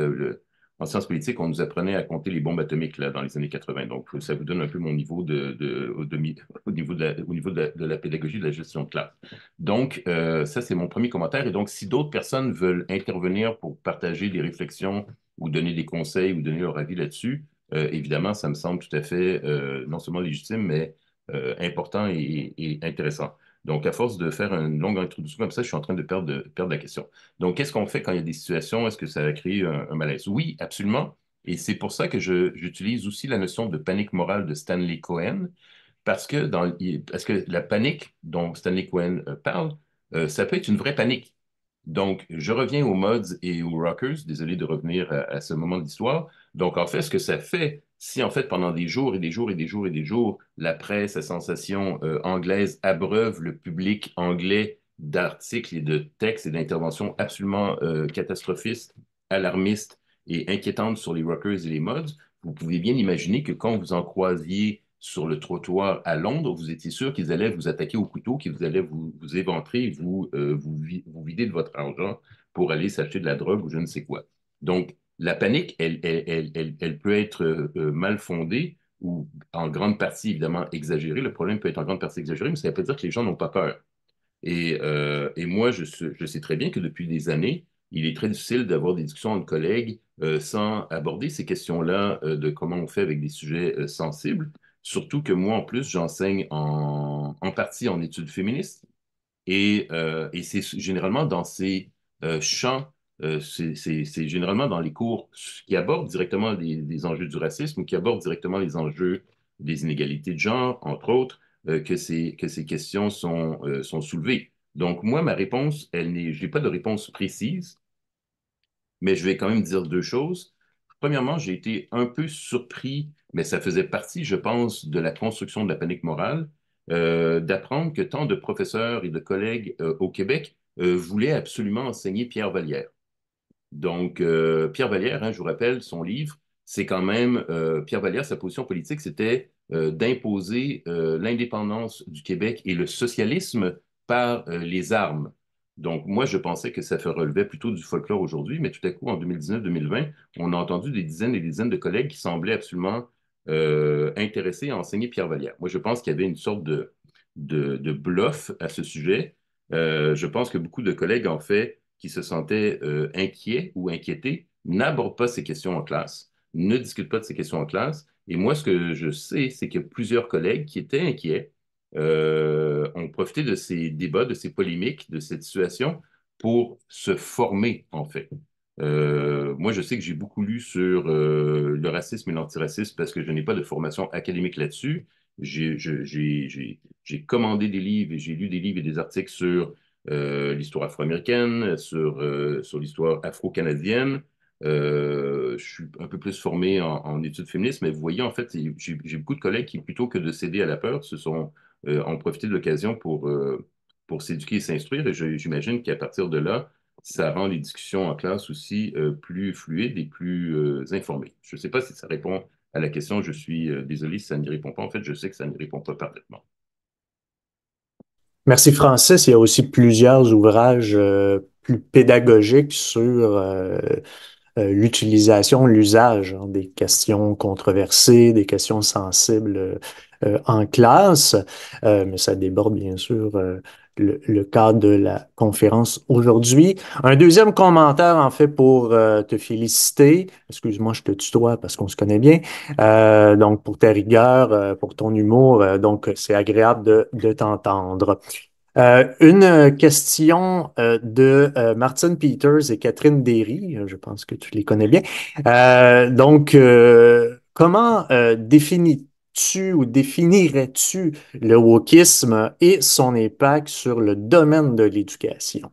En sciences politiques, on nous apprenait à compter les bombes atomiques là, dans les années 80. Donc, ça vous donne un peu mon niveau au niveau de la pédagogie, de la gestion de classe. Donc, ça, c'est mon premier commentaire. Et donc, si d'autres personnes veulent intervenir pour partager des réflexions ou donner des conseils ou donner leur avis là-dessus, évidemment, ça me semble tout à fait non seulement légitime, mais important et intéressant. Donc, à force de faire une longue introduction comme ça, je suis en train de perdre la question. Donc, qu'est-ce qu'on fait quand il y a des situations? Est-ce que ça va créer un malaise? Oui, absolument. Et c'est pour ça que j'utilise aussi la notion de panique morale de Stanley Cohen, parce que la panique dont Stanley Cohen parle, ça peut être une vraie panique. Donc, je reviens aux mods et aux rockers. Désolé de revenir à ce moment de l'histoire. Donc, en fait, ce que ça fait, si en fait, pendant des jours et des jours et des jours et des jours, la presse à sensation anglaise abreuve le public anglais d'articles et de textes et d'interventions absolument catastrophistes, alarmistes et inquiétantes sur les rockers et les mods, vous pouvez bien imaginer que quand vous en croisiez sur le trottoir à Londres, vous étiez sûr qu'ils allaient vous attaquer au couteau, qu'ils allaient vous éventrer, vous vider de votre argent pour aller s'acheter de la drogue ou je ne sais quoi. Donc, la panique, elle peut être mal fondée ou en grande partie, évidemment, exagérée. Le problème peut être en grande partie exagéré, mais ça ne veut pas dire que les gens n'ont pas peur. Et moi, je sais très bien que depuis des années, il est très difficile d'avoir des discussions entre collègues sans aborder ces questions-là de comment on fait avec des sujets sensibles. Surtout que moi, en plus, j'enseigne en partie en études féministes. Et c'est généralement dans ces champs, c'est généralement dans les cours qui abordent directement les enjeux du racisme ou qui abordent directement les enjeux des inégalités de genre, entre autres, que ces questions sont soulevées. Donc, moi, ma réponse, je n'ai pas de réponse précise, mais je vais quand même dire deux choses. Premièrement, j'ai été un peu surpris, mais ça faisait partie, je pense, de la construction de la panique morale, d'apprendre que tant de professeurs et de collègues au Québec voulaient absolument enseigner Pierre Vallière. Donc, Pierre Vallière, hein, je vous rappelle, son livre, c'est quand même, Pierre Vallière, sa position politique, c'était d'imposer l'indépendance du Québec et le socialisme par les armes. Donc, moi, je pensais que ça relevait plutôt du folklore aujourd'hui, mais tout à coup, en 2019-2020, on a entendu des dizaines et des dizaines de collègues qui semblaient absolument intéressés à enseigner Pierre Vallière. Moi, je pense qu'il y avait une sorte de bluff à ce sujet. Je pense que beaucoup de collègues, en fait, qui se sentaient inquiets ou inquiétés n'abordent pas ces questions en classe, ne discutent pas de ces questions en classe. Et moi, ce que je sais, c'est que plusieurs collègues qui étaient inquiets ont profité de ces débats, de ces polémiques, de cette situation pour se former, en fait. Moi, je sais que j'ai beaucoup lu sur le racisme et l'antiracisme parce que je n'ai pas de formation académique là-dessus. J'ai commandé des livres et j'ai lu des livres et des articles sur l'histoire afro-américaine, sur l'histoire afro-canadienne. Je suis un peu plus formé en études féministes, mais vous voyez, en fait, j'ai beaucoup de collègues qui, plutôt que de céder à la peur, ont profité de l'occasion pour s'éduquer et s'instruire. Et j'imagine qu'à partir de là, ça rend les discussions en classe aussi plus fluides et plus informées. Je ne sais pas si ça répond à la question. Je suis désolé si ça n'y répond pas. En fait, je sais que ça n'y répond pas parfaitement. Merci Francis. Il y a aussi plusieurs ouvrages plus pédagogiques sur l'utilisation, l'usage hein, des questions controversées, des questions sensibles en classe. Mais ça déborde bien sûr le cadre de la conférence aujourd'hui. Un deuxième commentaire en fait pour te féliciter. Excuse-moi, je te tutoie parce qu'on se connaît bien. Donc pour ta rigueur, pour ton humour, donc c'est agréable de t'entendre. Une question de Martin Peters et Catherine Derry, je pense que tu les connais bien. Comment définis-tu ou définirais-tu le wokisme et son impact sur le domaine de l'éducation?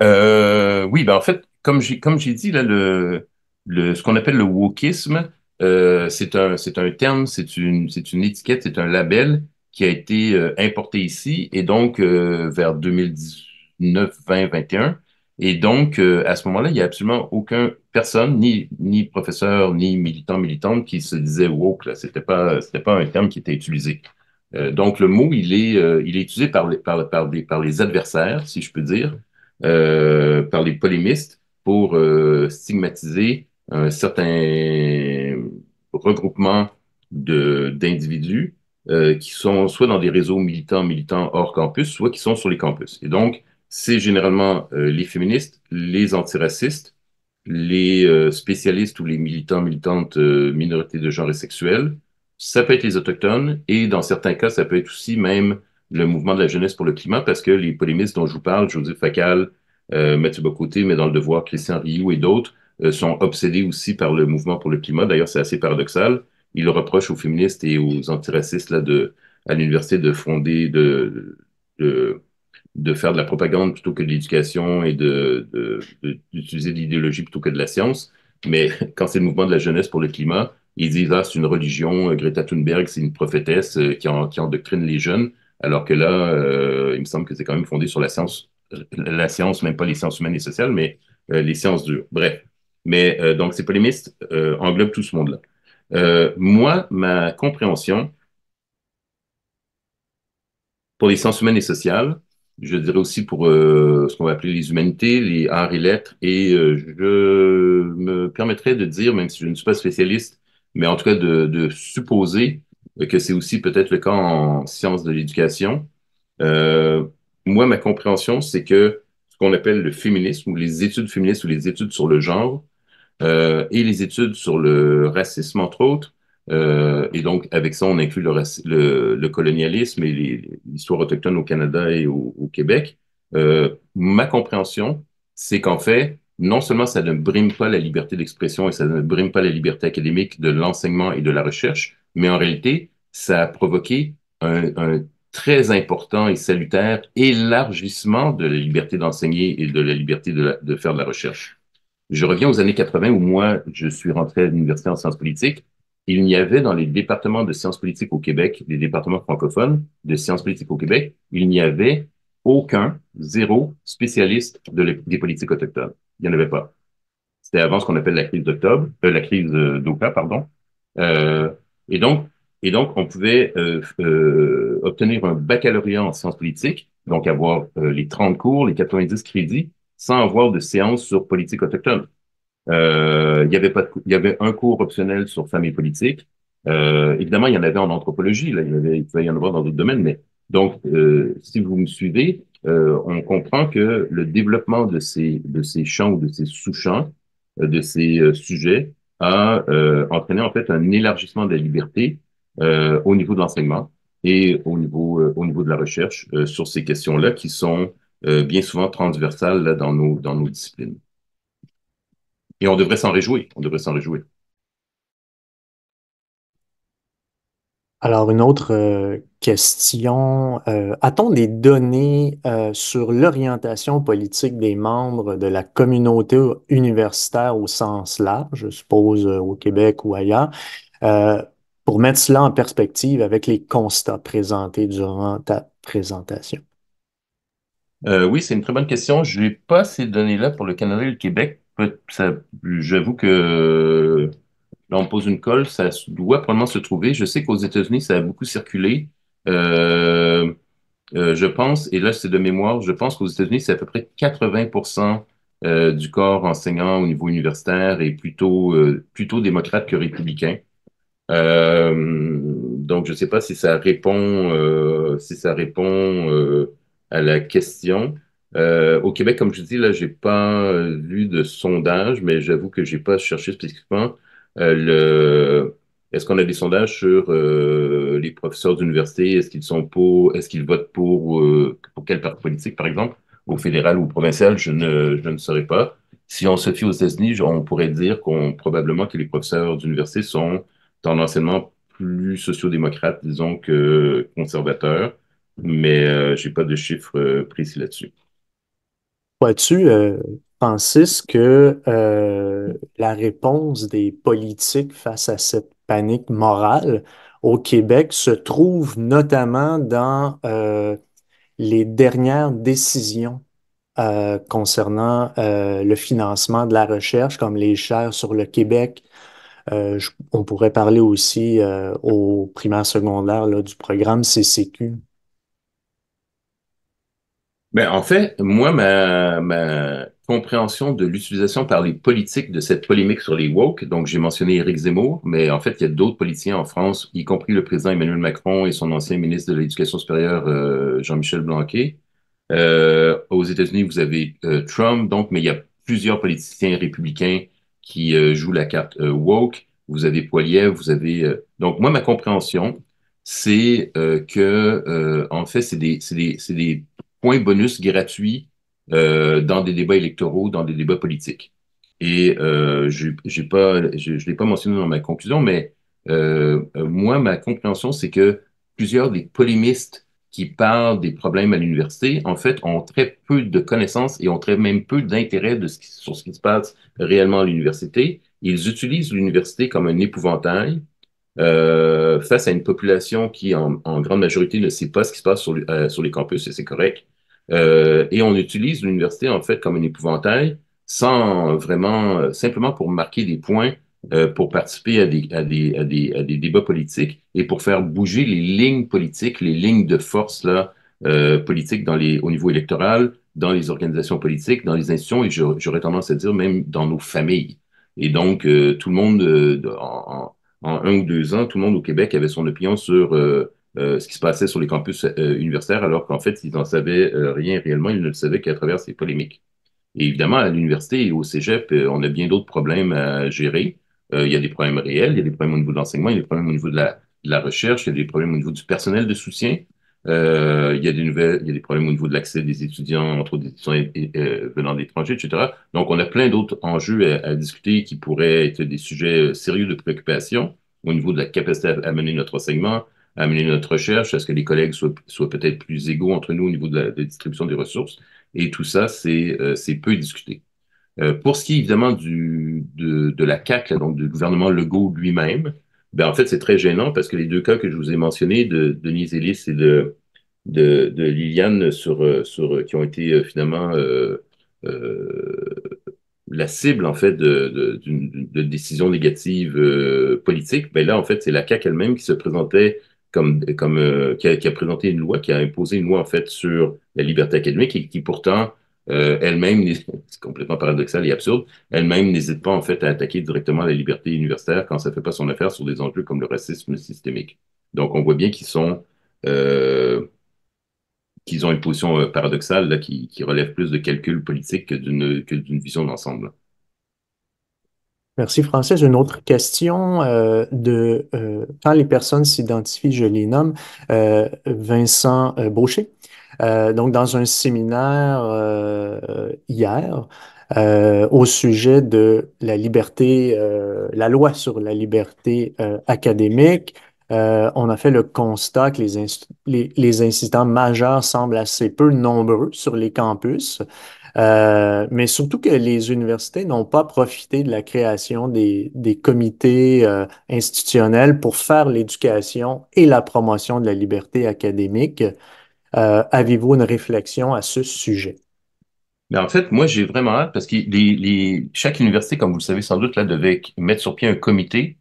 Oui, ben en fait, comme j'ai dit, là, ce qu'on appelle le wokisme, c'est un terme, c'est une étiquette, c'est un label qui a été importé ici et donc vers 2019, 20, 21. Et donc, à ce moment-là, il n'y a absolument aucun personne, ni professeur, ni militant, militante, qui se disait woke, là. C'était pas un terme qui était utilisé. Donc, le mot, il est utilisé par les adversaires, si je peux dire, par les polémistes pour stigmatiser un certain regroupement d'individus qui sont soit dans des réseaux militants hors campus, soit qui sont sur les campus. Et donc, c'est généralement les féministes, les antiracistes, les spécialistes ou les militantes minorités de genre et sexuelles, Ça peut être les Autochtones et dans certains cas, ça peut être aussi même le mouvement de la jeunesse pour le climat parce que les polémistes dont je vous parle, Joseph Facal, Mathieu Bocoté, mais dans le Devoir, Christian Rioux et d'autres, sont obsédés aussi par le mouvement pour le climat. D'ailleurs, c'est assez paradoxal. Ils reprochent aux féministes et aux antiracistes là, à l'université de fonder, de, de faire de la propagande plutôt que de l'éducation et d'utiliser de l'idéologie plutôt que de la science. Mais quand c'est le mouvement de la jeunesse pour le climat, ils disent, ah, c'est une religion, Greta Thunberg, c'est une prophétesse qui endoctrine les jeunes, alors que là, il me semble que c'est quand même fondé sur la science, même pas les sciences humaines et sociales, mais les sciences dures. Bref. Mais donc, ces polémistes englobent tout ce monde-là. Moi, ma compréhension, pour les sciences humaines et sociales, je dirais aussi pour ce qu'on va appeler les humanités, les arts et lettres, et je me permettrais de dire, même si je ne suis pas spécialiste, mais en tout cas de supposer que c'est aussi peut-être le cas en sciences de l'éducation. Euh, Moi, ma compréhension, c'est que ce qu'on appelle le féminisme ou les études féministes ou les études sur le genre, et les études sur le racisme, entre autres. Et donc, avec ça, on inclut le colonialisme et l'histoire autochtone au Canada et au Québec. Ma compréhension, c'est qu'en fait, non seulement ça ne brime pas la liberté d'expression et ça ne brime pas la liberté académique de l'enseignement et de la recherche, mais en réalité, ça a provoqué un très important et salutaire élargissement de la liberté d'enseigner et de la liberté de faire de la recherche. Je reviens aux années 80 où moi, je suis rentré à l'université en sciences politiques. Il n'y avait dans les départements de sciences politiques au Québec, les départements francophones de sciences politiques au Québec, il n'y avait aucun, zéro spécialiste des politiques autochtones. Il n'y en avait pas. C'était avant ce qu'on appelle la crise d'octobre, la crise d'Oka, pardon. Euh, et donc, on pouvait obtenir un baccalauréat en sciences politiques, donc avoir les 30 cours, les 90 crédits, sans avoir de séance sur politique autochtone. Il y avait pas il y avait un cours optionnel sur famille politique. Évidemment, il y en avait en anthropologie, là, il pouvait y en avoir dans d'autres domaines, mais donc, si vous me suivez, on comprend que le développement de ces champs ou de ces sous-champs, de ces sujets, a entraîné en fait un élargissement de la liberté au niveau de l'enseignement et au niveau de la recherche sur ces questions-là qui sont bien souvent transversales là, dans nos disciplines. Et on devrait s'en réjouir. On devrait s'en réjouir. Alors, une autre question. A-t-on des données sur l'orientation politique des membres de la communauté universitaire au sens large, je suppose au Québec ou ailleurs, euh, pour mettre cela en perspective avec les constats présentés durant ta présentation? Oui, c'est une très bonne question. Je n'ai pas ces données-là pour le Canada et le Québec. J'avoue que là, on me pose une colle, doit probablement se trouver. Je sais qu'aux États-Unis, ça a beaucoup circulé. Euh, je pense, et là, c'est de mémoire, je pense qu'aux États-Unis, c'est à peu près 80% du corps enseignant au niveau universitaire est plutôt démocrate que républicain. Donc, je ne sais pas si ça répond à la question. Au Québec, comme je dis, là, j'ai pas vu de sondage, mais j'avoue que j'ai pas cherché spécifiquement Est-ce qu'on a des sondages sur les professeurs d'université? Est-ce qu'ils votent pour quel parti politique, par exemple, au fédéral ou au provincial? Je ne saurais pas. Si on se fie aux États-Unis, on pourrait dire qu'on probablement que les professeurs d'université sont dans l'enseignement plus sociodémocrate, disons, que conservateur, mais j'ai pas de chiffres précis là-dessus. Crois-tu, Francis, que la réponse des politiques face à cette panique morale au Québec se trouve notamment dans les dernières décisions concernant le financement de la recherche, comme les chaires sur le Québec? On pourrait parler aussi au primaire secondaire là, du programme CCQ. Ben, en fait, moi, ma compréhension de l'utilisation par les politiques de cette polémique sur les woke, donc j'ai mentionné Éric Zemmour, mais en fait, il y a d'autres politiciens en France, y compris le président Emmanuel Macron et son ancien ministre de l'Éducation supérieure, Jean-Michel Blanquer. Aux États-Unis, vous avez Trump, donc, mais il y a plusieurs politiciens républicains qui jouent la carte woke. vous avez Poilievre, vous avez... Donc, moi, ma compréhension, c'est en fait, c'est des points bonus gratuits dans des débats électoraux, dans des débats politiques. Et je l'ai pas mentionné dans ma conclusion, mais moi, ma compréhension, c'est que plusieurs des polémistes qui parlent des problèmes à l'université, en fait, ont très peu de connaissances et ont très même peu d'intérêt sur ce qui se passe réellement à l'université. Ils utilisent l'université comme un épouvantail face à une population qui, en grande majorité, ne sait pas ce qui se passe sur les campus, et c'est correct. Et on utilise l'université, en fait, comme un épouvantail, sans vraiment, simplement pour marquer des points, pour participer à des débats politiques et pour faire bouger les lignes politiques, les lignes de force là, politiques au niveau électoral, dans les organisations politiques, dans les institutions, et j'aurais tendance à dire même dans nos familles. Et donc, tout le monde, en 1 ou 2 ans, tout le monde au Québec avait son opinion sur ce qui se passait sur les campus universitaires, alors qu'en fait, ils n'en savaient rien réellement, ils ne le savaient qu'à travers ces polémiques. Et évidemment, à l'université et au cégep, on a bien d'autres problèmes à gérer. Il y a des problèmes réels, il y a des problèmes au niveau de l'enseignement, il y a des problèmes au niveau de la recherche, il y a des problèmes au niveau du personnel de soutien. Il y a des problèmes au niveau de l'accès des étudiants, entre autres des étudiants venant d'étrangers, etc. Donc, on a plein d'autres enjeux à discuter qui pourraient être des sujets sérieux de préoccupation au niveau de la capacité à mener notre enseignement, à mener notre recherche, à ce que les collègues soient peut-être plus égaux entre nous au niveau de la distribution des ressources. Et tout ça, c'est peu discuté. Pour ce qui est évidemment de la CAQ, là, donc du gouvernement Legault lui-même, ben en fait, c'est très gênant parce que les deux cas que je vous ai mentionnés, de Denise Ellis et de Liliane, qui ont été finalement la cible, en fait, de décisions négatives politiques, ben là, en fait, c'est la CAQ elle-même qui se présentait qui a présenté une loi, qui a imposé une loi, en fait, sur la liberté académique et qui pourtant, elle-même, c'est complètement paradoxal et absurde, elle-même n'hésite pas, en fait, à attaquer directement la liberté universitaire quand ça ne fait pas son affaire sur des enjeux comme le racisme systémique. Donc, on voit bien euh, qu'ils ont une position paradoxale là, qui relève plus de calcul politique que d'une vision d'ensemble. Merci, Francis. Une autre question quand les personnes s'identifient, je les nomme, Vincent Baucher. Donc, dans un séminaire hier au sujet de la liberté, la loi sur la liberté académique, on a fait le constat que les incidents majeurs semblent assez peu nombreux sur les campus. Mais surtout que les universités n'ont pas profité de la création des comités institutionnels pour faire l'éducation et la promotion de la liberté académique. Avez-vous une réflexion à ce sujet? Mais en fait, moi, j'ai vraiment hâte parce que chaque université, comme vous le savez sans doute, là, devait mettre sur pied un comité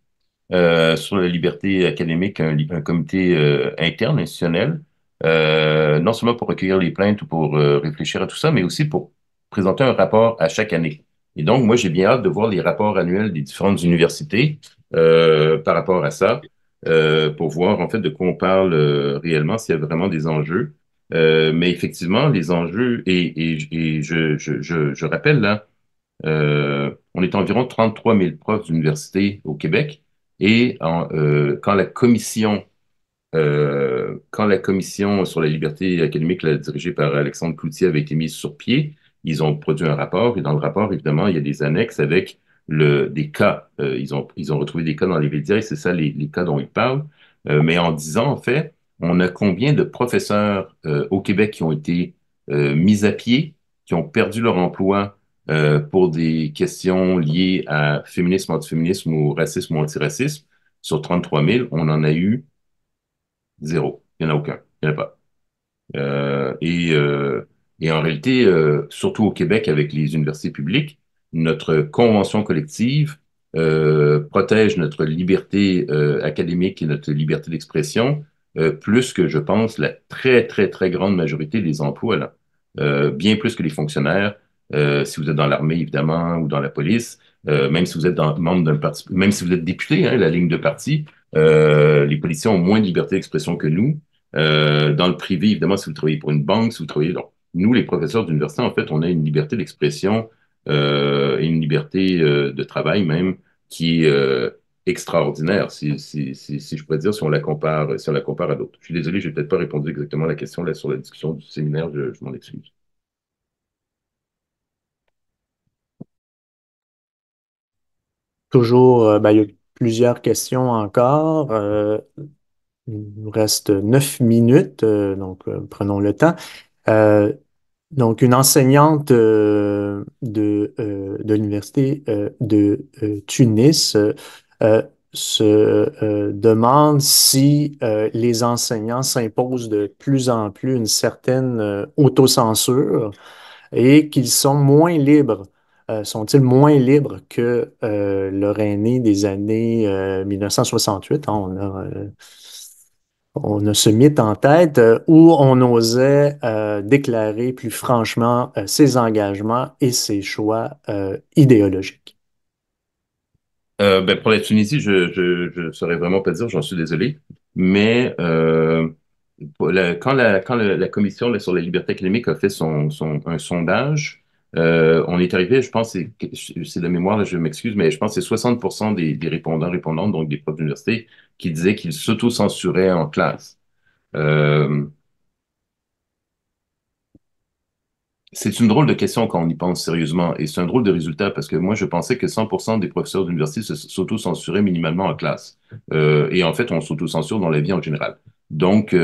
sur la liberté académique, un comité interne, institutionnel, non seulement pour recueillir les plaintes ou pour réfléchir à tout ça, mais aussi pour présenter un rapport à chaque année. Et donc, moi, j'ai bien hâte de voir les rapports annuels des différentes universités par rapport à ça, pour voir en fait de quoi on parle réellement, s'il y a vraiment des enjeux. Mais effectivement, les enjeux, et je rappelle là, on est environ 33 000 profs d'université au Québec. Et quand la commission sur la liberté académique, là, dirigée par Alexandre Cloutier, avait été mise sur pied, ils ont produit un rapport. Et dans le rapport, évidemment, il y a des annexes avec des cas. Ils ont retrouvé des cas dans les médias et c'est ça les cas dont ils parlent. Mais en disant, en fait, on a combien de professeurs au Québec qui ont été mis à pied, qui ont perdu leur emploi pour des questions liées à féminisme, antiféminisme ou racisme ou antiracisme. Sur 33 000, on en a eu zéro. Il n'y en a aucun. Il n'y en a pas. Euh, et, euh, et en réalité, surtout au Québec avec les universités publiques, notre convention collective protège notre liberté académique et notre liberté d'expression plus que, je pense, la très, très, très grande majorité des emplois, là. Bien plus que les fonctionnaires, si vous êtes dans l'armée, évidemment, ou dans la police, même si vous êtes membre d'un parti, même si vous êtes député, hein, la ligne de parti, les politiciens ont moins de liberté d'expression que nous. Dans le privé, évidemment, si vous travaillez pour une banque, si vous travaillez... Donc, nous, les professeurs d'université, en fait, on a une liberté d'expression et une liberté de travail même qui est extraordinaire, si je pourrais dire, si on la compare à d'autres. Je suis désolé, je n'ai peut-être pas répondu exactement à la question là, sur la discussion du séminaire, je m'en excuse. Toujours, ben, il y a plusieurs questions encore. Il nous reste 9 minutes, donc prenons le temps. Euh, donc, une enseignante de l'université de Tunis euh, se demande si les enseignants s'imposent de plus en plus une certaine autocensure et qu'ils sont moins libres. Sont-ils moins libres que leur aîné des années 1968? Hein, on a ce mythe en tête où on osait déclarer plus franchement ses engagements et ses choix idéologiques. Ben, pour la Tunisie, je saurais vraiment pas dire, j'en suis désolé. Mais quand la commission là, sur la liberté académique a fait un sondage, on est arrivé, je pense, c'est de mémoire, là, je m'excuse, mais je pense que c'est 60% des répondants, répondantes, donc des profs d'université, qui disaient qu'ils s'auto-censuraient en classe. Euh, C'est une drôle de question quand on y pense sérieusement, et c'est un drôle de résultat parce que moi, je pensais que 100% des professeurs d'université s'auto-censuraient minimalement en classe. Et en fait, on s'auto-censure dans la vie en général. Donc,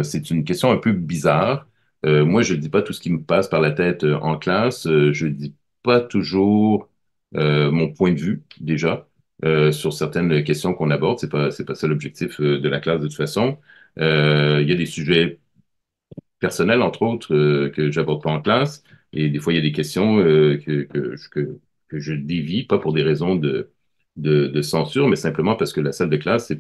c'est une question un peu bizarre. Moi, je ne dis pas tout ce qui me passe par la tête en classe. Je ne dis pas toujours mon point de vue, déjà, sur certaines questions qu'on aborde. C'est pas ça l'objectif de la classe de toute façon. Il y a des sujets personnel, entre autres, que j'aborde pas en classe. Et des fois, il y a des questions que je dévie, pas pour des raisons de censure, mais simplement parce que la salle de classe, c'est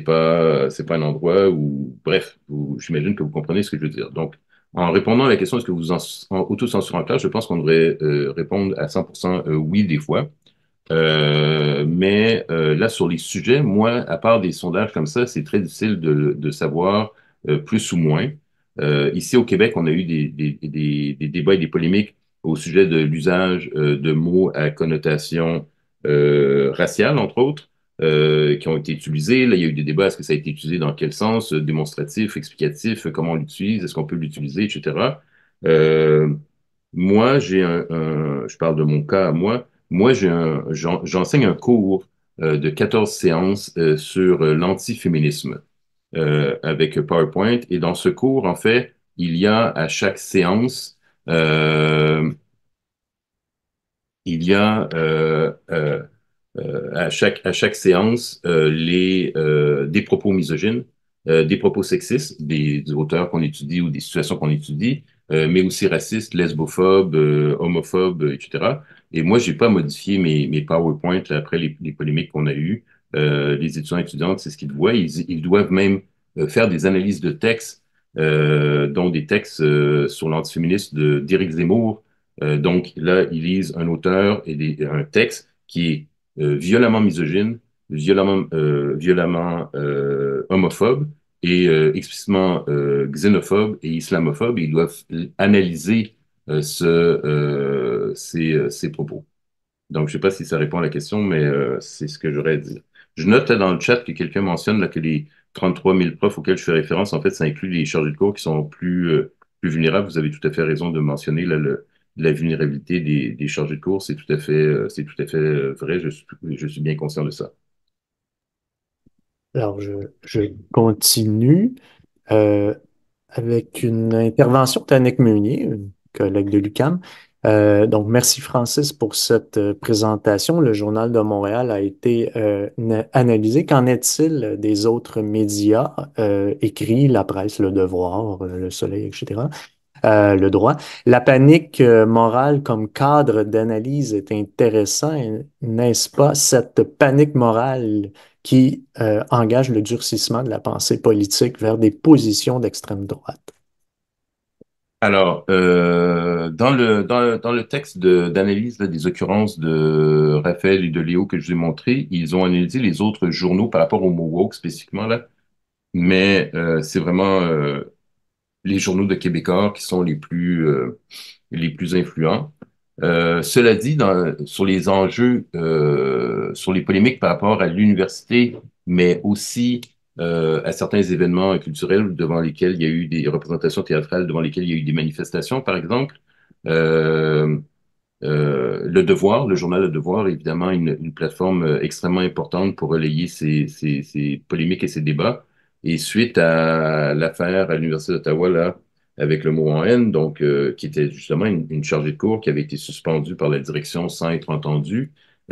pas un endroit où, bref, j'imagine que vous comprenez ce que je veux dire. Donc, en répondant à la question, est-ce que vous en auto-censurez en classe, je pense qu'on devrait répondre à 100% oui des fois. Mais là, sur les sujets, moi, à part des sondages comme ça, c'est très difficile de savoir plus ou moins. Ici au Québec, on a eu des débats et des polémiques au sujet de l'usage de mots à connotation raciale, entre autres, qui ont été utilisés. Là, il y a eu des débats, est-ce que ça a été utilisé dans quel sens, démonstratif, explicatif, comment on l'utilise, est-ce qu'on peut l'utiliser, etc. Euh, Moi, je parle de mon cas à moi. Moi, j'enseigne un cours de 14 séances sur l'antiféminisme avec PowerPoint. Et dans ce cours, en fait, il y a à chaque séance, euh, il y a à chaque séance des propos misogynes, des propos sexistes, des auteurs qu'on étudie ou des situations qu'on étudie, mais aussi racistes, lesbophobes, homophobes, etc. Et moi, j'ai pas modifié mes PowerPoint là, après les polémiques qu'on a eues. Les étudiants et étudiantes, c'est ce qu'ils voient. Ils doivent même faire des analyses de textes, dont des textes sur l'antiféminisme d'Éric Zemmour. Donc là, ils lisent un auteur et un texte qui est violemment misogyne, violemment homophobe et explicitement xénophobe et islamophobe. Et ils doivent analyser ces propos. Donc, je ne sais pas si ça répond à la question, mais c'est ce que j'aurais à dire. Je note là dans le chat que quelqu'un mentionne là, que les 33 000 profs auxquels je fais référence, en fait, ça inclut les chargés de cours qui sont plus vulnérables. Vous avez tout à fait raison de mentionner là, la vulnérabilité des chargés de cours. C'est tout à fait vrai. Je suis bien conscient de ça. Alors, je continue euh, avec une intervention d'Annick Meunier, une collègue de l'UQAM. Donc, merci Francis pour cette présentation. Le Journal de Montréal a été analysé. Qu'en est-il des autres médias écrits, la presse, Le Devoir, Le Soleil, etc.? Le droit. La panique morale comme cadre d'analyse est intéressant, n'est-ce pas? Cette panique morale qui engage le durcissement de la pensée politique vers des positions d'extrême droite. Alors, dans le texte d'analyse là, des occurrences de Raphaël et de Léo que je vous ai montré, ils ont analysé les autres journaux par rapport au mot woke spécifiquement là, mais c'est vraiment les journaux de Québécois qui sont les plus influents. Cela dit, sur les enjeux, sur les polémiques par rapport à l'université, mais aussi à certains événements culturels devant lesquels il y a eu des représentations théâtrales, devant lesquelles il y a eu des manifestations, par exemple, euh, Le Devoir, le journal Le Devoir, est évidemment une plateforme extrêmement importante pour relayer ces polémiques et ces débats. Et suite à l'affaire à l'Université d'Ottawa, là, avec le mot en haine, donc, qui était justement une chargée de cours qui avait été suspendue par la direction sans être entendue,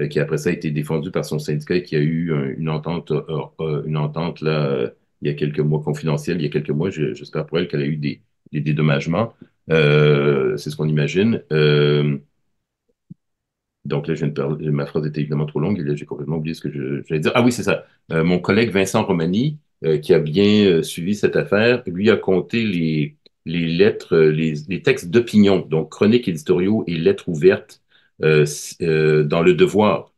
qui après ça a été défendue par son syndicat et qui a eu une entente là, il y a quelques mois, confidentielle, il y a quelques mois, j'espère pour elle qu'elle a eu des dédommagements. C'est ce qu'on imagine. Donc là, je viens de perdre, ma phrase était évidemment trop longue et là, j'ai complètement oublié ce que j'allais dire. Ah oui, c'est ça. Mon collègue Vincent Romani, qui a bien suivi cette affaire, lui a compté les lettres, les textes d'opinion, donc chroniques éditoriaux et lettres ouvertes dans Le Devoir.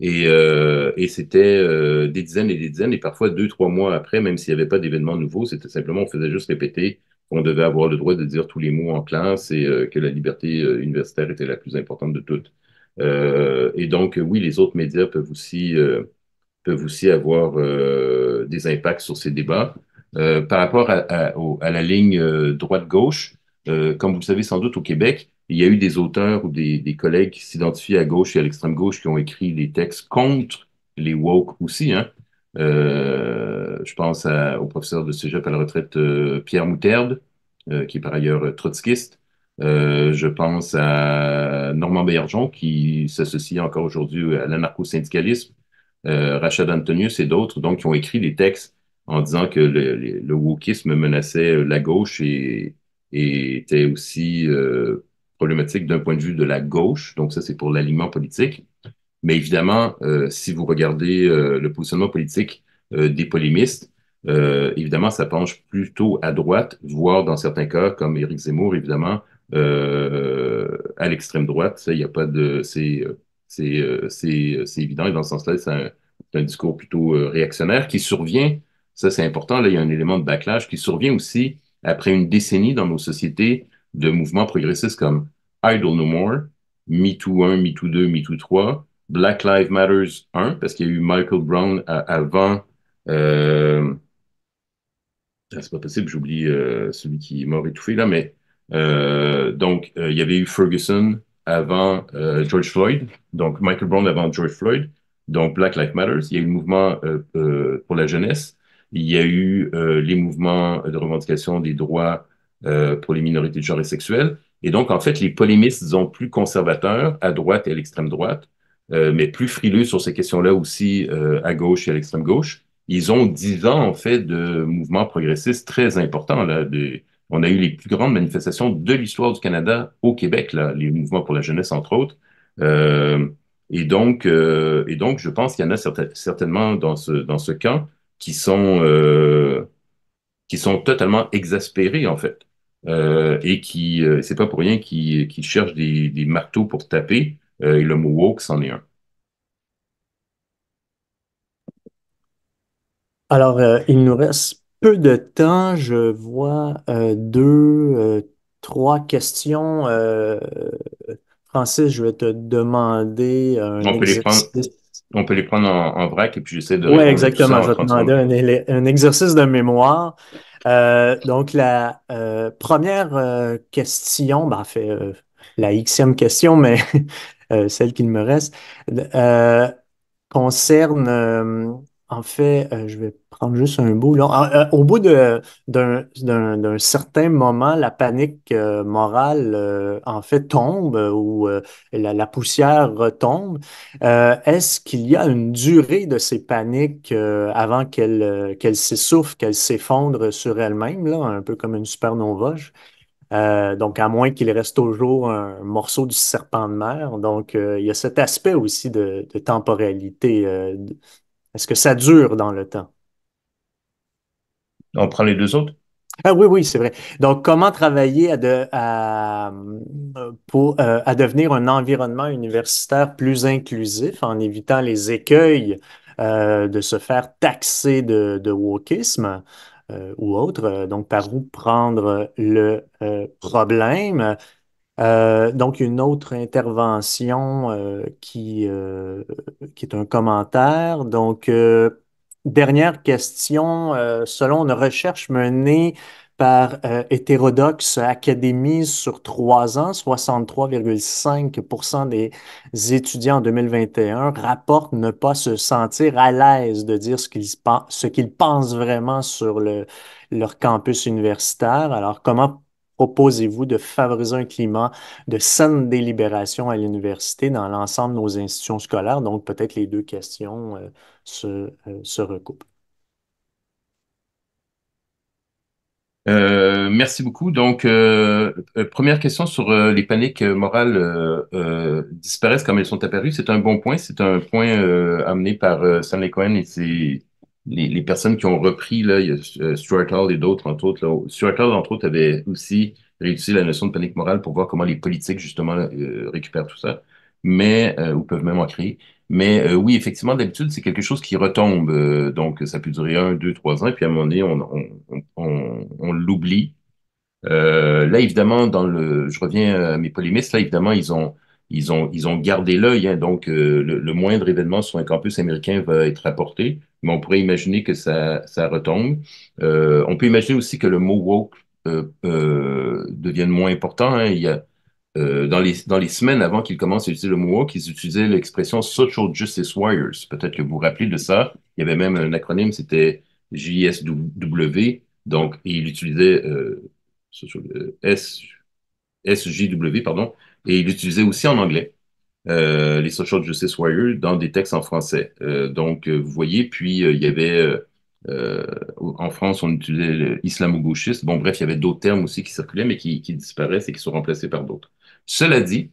Et c'était des dizaines et des dizaines, et parfois 2, 3 mois après, même s'il n'y avait pas d'événement nouveau, c'était simplement, on faisait juste répéter qu'on devait avoir le droit de dire tous les mots en classe et que la liberté universitaire était la plus importante de toutes. Et donc, oui, les autres médias peuvent aussi avoir des impacts sur ces débats. Par rapport à la ligne droite-gauche, comme vous le savez sans doute au Québec, il y a eu des auteurs ou des collègues qui s'identifient à gauche et à l'extrême gauche qui ont écrit des textes contre les woke aussi, hein. Je pense au professeur de cégep à la retraite Pierre Moutarde, qui est par ailleurs trotskiste. Je pense à Normand Baillargeon, qui s'associe encore aujourd'hui à l'anarcho-syndicalisme, Rachad Antonius et d'autres, donc, qui ont écrit des textes en disant que le wokisme menaçait la gauche et était aussi problématique d'un point de vue de la gauche. Donc, ça, c'est pour l'alignement politique. Mais évidemment, si vous regardez le positionnement politique des polémistes, évidemment, ça penche plutôt à droite, voire dans certains cas, comme Éric Zemmour, évidemment, à l'extrême droite. Ça, il n'y a pas de. C'est évident. Et dans ce sens-là, c'est un discours plutôt réactionnaire qui survient. Ça, c'est important. Là, il y a un élément de backlash qui survient aussi après une décennie dans nos sociétés de mouvements progressistes comme Idle No More, MeToo 1, MeToo 2, MeToo 3. Black Lives Matters 1, parce qu'il y a eu Michael Brown avant. euh, c'est pas possible, j'oublie celui qui est mort étouffé là, mais donc il y avait eu Ferguson avant George Floyd, donc Michael Brown avant George Floyd, donc Black Lives Matter. Il y a eu le mouvement pour la jeunesse, il y a eu les mouvements de revendication des droits pour les minorités de genre et sexuelles, et donc en fait les polémistes, disons, plus conservateurs à droite et à l'extrême droite, mais plus frileux sur ces questions-là aussi à gauche et à l'extrême gauche, ils ont 10 ans, en fait, de mouvements progressistes très importants. Là, on a eu les plus grandes manifestations de l'histoire du Canada au Québec, là, les mouvements pour la jeunesse, entre autres. Euh, et donc, je pense qu'il y en a certainement dans ce camp qui sont, euh, qui sont totalement exaspérés, en fait. C'est pas pour rien qu'ils cherchent des marteaux pour taper. Et le mot woke, c'en est un. Alors, il nous reste peu de temps. Je vois trois questions. Francis, je vais te demander un On peut les prendre, exercice. on peut les prendre en vrac et puis j'essaie de Oui, répondre à tout ça exactement. en Je vais te 30 demander secondes. un exercice de mémoire. Donc, la première question, ben, en fait, la Xème question, mais celle qu'il me reste, euh, concerne, en fait, je vais prendre juste un bout là. Au bout d'un certain moment, la panique morale, en fait, tombe ou la poussière retombe. Est-ce qu'il y a une durée de ces paniques avant qu'elle s'essouffle, qu'elle s'effondre sur elle-même, là, un peu comme une supernova? Donc, à moins qu'il reste toujours un morceau du serpent de mer. Donc, il y a cet aspect aussi de temporalité. Est-ce que ça dure dans le temps? On prend les deux autres? Ah oui, oui, c'est vrai. Donc, comment travailler à devenir un environnement universitaire plus inclusif en évitant les écueils de se faire taxer de wokisme ou autre. Donc, par où prendre le problème? Donc, une autre intervention qui est un commentaire. Donc, dernière question. Selon une recherche menée par Hétérodoxe Academy sur 3 ans, 63,5% des étudiants en 2021 rapportent ne pas se sentir à l'aise de dire ce qu'ils pensent vraiment sur leur campus universitaire. Alors, comment proposez-vous de favoriser un climat de saine délibération à l'université dans l'ensemble de nos institutions scolaires? Donc, peut-être les deux questions se recoupent. Merci beaucoup. Donc, première question sur les paniques morales disparaissent comme elles sont apparues. C'est un bon point. C'est un point amené par Stanley Cohen et les personnes qui ont repris, là, il y a Stuart Hall et d'autres, entre autres. Là. Stuart Hall, entre autres, avait aussi réussi la notion de panique morale pour voir comment les politiques, justement, récupèrent tout ça, ou peuvent même en créer. Mais oui, effectivement, d'habitude, c'est quelque chose qui retombe. Donc, ça peut durer 1, 2, 3 ans, et puis à un moment donné, on l'oublie. Là, évidemment, je reviens à mes polémistes, là, évidemment, ils ont gardé l'œil, hein, donc le moindre événement sur un campus américain va être rapporté, mais on pourrait imaginer que ça retombe. On peut imaginer aussi que le mot woke devienne moins important. Hein. Il y a dans les semaines avant qu'ils commencent à utiliser le mot woke, ils utilisaient l'expression Social Justice Warriors. Peut-être que vous vous rappelez de ça. Il y avait même un acronyme, c'était JSW. Donc, et il utilisait SJW, pardon, et il l'utilisait aussi en anglais, les Social Justice Warriors, dans des textes en français. Donc, vous voyez, puis il y avait, en France, on utilisait l'islamo-gauchiste. Bon, bref, il y avait d'autres termes aussi qui circulaient, mais qui disparaissent et qui sont remplacés par d'autres. Cela dit,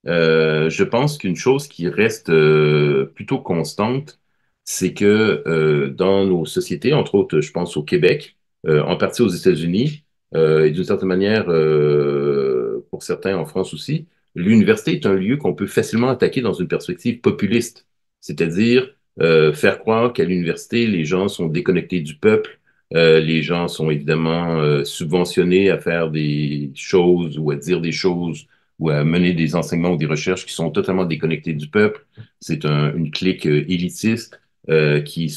je pense qu'une chose qui reste plutôt constante, c'est que dans nos sociétés, entre autres, je pense au Québec, en partie aux États-Unis, et d'une certaine manière, pour certains en France aussi, l'université est un lieu qu'on peut facilement attaquer dans une perspective populiste, c'est-à-dire faire croire qu'à l'université, les gens sont déconnectés du peuple, les gens sont évidemment subventionnés à faire des choses ou à dire des choses ou à mener des enseignements ou des recherches qui sont totalement déconnectés du peuple. C'est une clique élitiste qui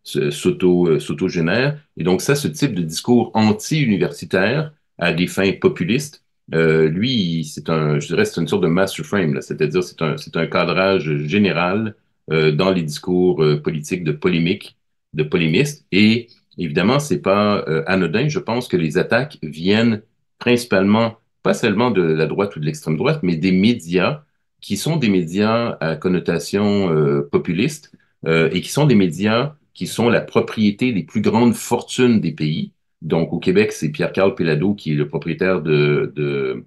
s'auto-génère. Et donc ça, ce type de discours anti-universitaire à des fins populistes, lui, je dirais, c'est une sorte de master frame, là. C'est-à-dire c'est un cadrage général dans les discours politiques de polémistes. Et évidemment, c'est pas anodin. Je pense que les attaques viennent principalement pas seulement de la droite ou de l'extrême droite, mais des médias qui sont des médias à connotation populiste et qui sont des médias qui sont la propriété des plus grandes fortunes des pays. Donc, au Québec, c'est Pierre-Carl Péladeau qui est le propriétaire de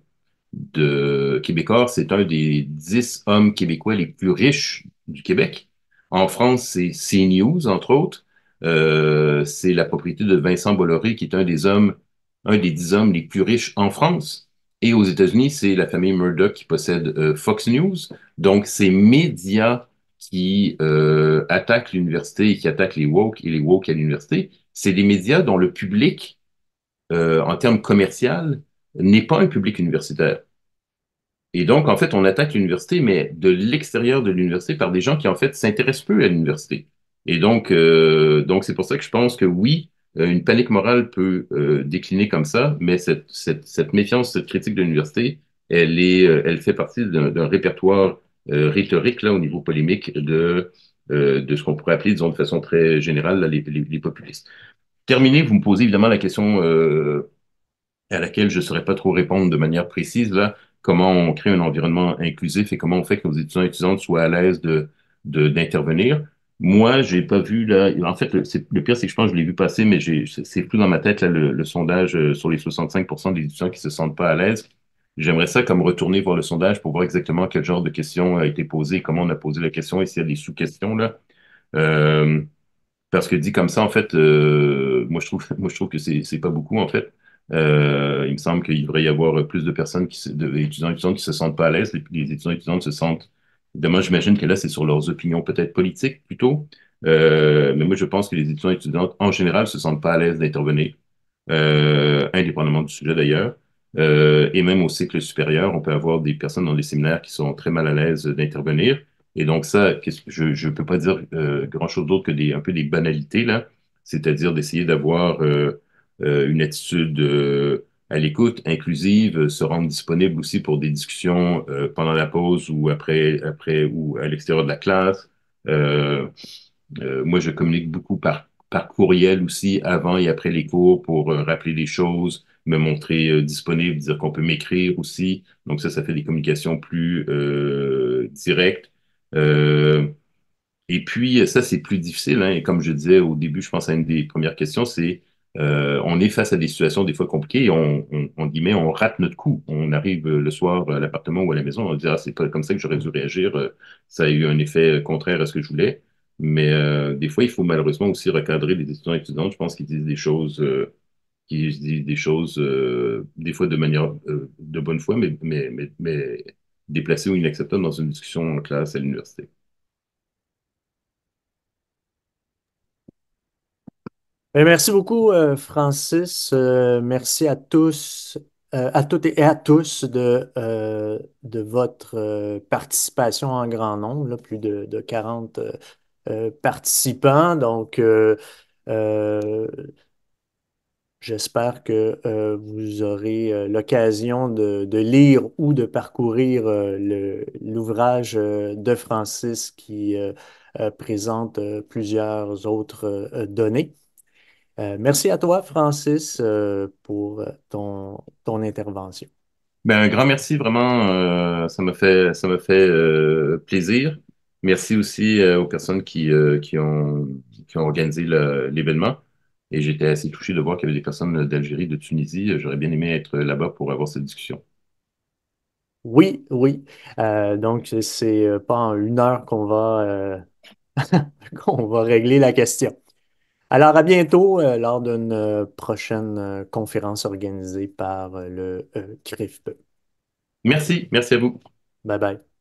Québécois. C'est un des 10 hommes québécois les plus riches du Québec. En France, c'est CNews, entre autres. C'est la propriété de Vincent Bolloré, qui est un des 10 hommes les plus riches en France. Et aux États-Unis, c'est la famille Murdoch qui possède Fox News. Donc, ces médias qui attaquent l'université et qui attaquent les woke et les woke à l'université, c'est des médias dont le public, en termes commercial, n'est pas un public universitaire. Et donc, en fait, on attaque l'université, mais de l'extérieur de l'université par des gens qui, en fait, s'intéressent peu à l'université. Et donc c'est pour ça que je pense que oui, une panique morale peut décliner comme ça, mais cette méfiance, cette critique de l'université, elle fait partie d'un répertoire rhétorique, là, au niveau polémique, de ce qu'on pourrait appeler, disons, de façon très générale, là, les populistes. Terminé, vous me posez évidemment la question à laquelle je ne saurais pas trop répondre de manière précise, là, comment on crée un environnement inclusif et comment on fait que nos étudiants et étudiantes soient à l'aise d'intervenir. Moi, j'ai pas vu, là, en fait, le pire, c'est que je pense que je l'ai vu passer, mais c'est plus dans ma tête, là, le sondage sur les 65% des étudiants qui se sentent pas à l'aise. J'aimerais ça comme retourner voir le sondage pour voir exactement quel genre de question a été posée, comment on a posé la question et s'il y a des sous-questions, là. Euh, Parce que dit comme ça, en fait, moi, je trouve que c'est pas beaucoup, en fait. Il me semble qu'il devrait y avoir plus de personnes, étudiants et étudiantes qui se sentent pas à l'aise. Les étudiants et étudiantes se sentent... Évidemment, j'imagine que là, c'est sur leurs opinions peut-être politiques plutôt. Mais moi, je pense que les étudiants et étudiantes, en général, se sentent pas à l'aise d'intervenir, indépendamment du sujet d'ailleurs. Et même au cycle supérieur, on peut avoir des personnes dans des séminaires qui sont très mal à l'aise d'intervenir. Et donc ça, je ne peux pas dire grand-chose d'autre que un peu des banalités, là, c'est-à-dire d'essayer d'avoir une attitude à l'écoute, inclusive, se rendre disponible aussi pour des discussions pendant la pause ou après ou à l'extérieur de la classe. Euh, Moi, je communique beaucoup par courriel aussi, avant et après les cours, pour rappeler des choses, me montrer disponible, dire qu'on peut m'écrire aussi. Donc ça fait des communications plus directes. Euh, et puis, ça, c'est plus difficile, hein. Et comme je disais au début, je pense à une des premières questions, c'est on est face à des situations des fois compliquées et on dit, mais on rate notre coup. On arrive le soir à l'appartement ou à la maison, on dit, ah, c'est pas comme ça que j'aurais dû réagir. Ça a eu un effet contraire à ce que je voulais. Mais des fois, il faut malheureusement aussi recadrer les étudiants et étudiantes. Je pense qu'ils disent des choses, des fois de manière de bonne foi, mais déplacées ou inacceptables dans une discussion en classe à l'université. Merci beaucoup, Francis. Merci à toutes et à tous de votre participation en grand nombre, là, plus de 40 participants. Donc, euh, j'espère que vous aurez l'occasion de lire ou de parcourir l'ouvrage de Francis qui présente plusieurs autres données. Merci à toi, Francis, pour ton intervention. Ben, un grand merci, vraiment, ça m'a fait plaisir. Merci aussi aux personnes qui ont organisé l'événement. Et j'étais assez touché de voir qu'il y avait des personnes d'Algérie, de Tunisie. J'aurais bien aimé être là-bas pour avoir cette discussion. Oui, oui. Donc, c'est pas en 1 heure qu'on va régler la question. Alors, à bientôt lors d'une prochaine conférence organisée par le CRIFP. Merci, merci à vous. Bye bye.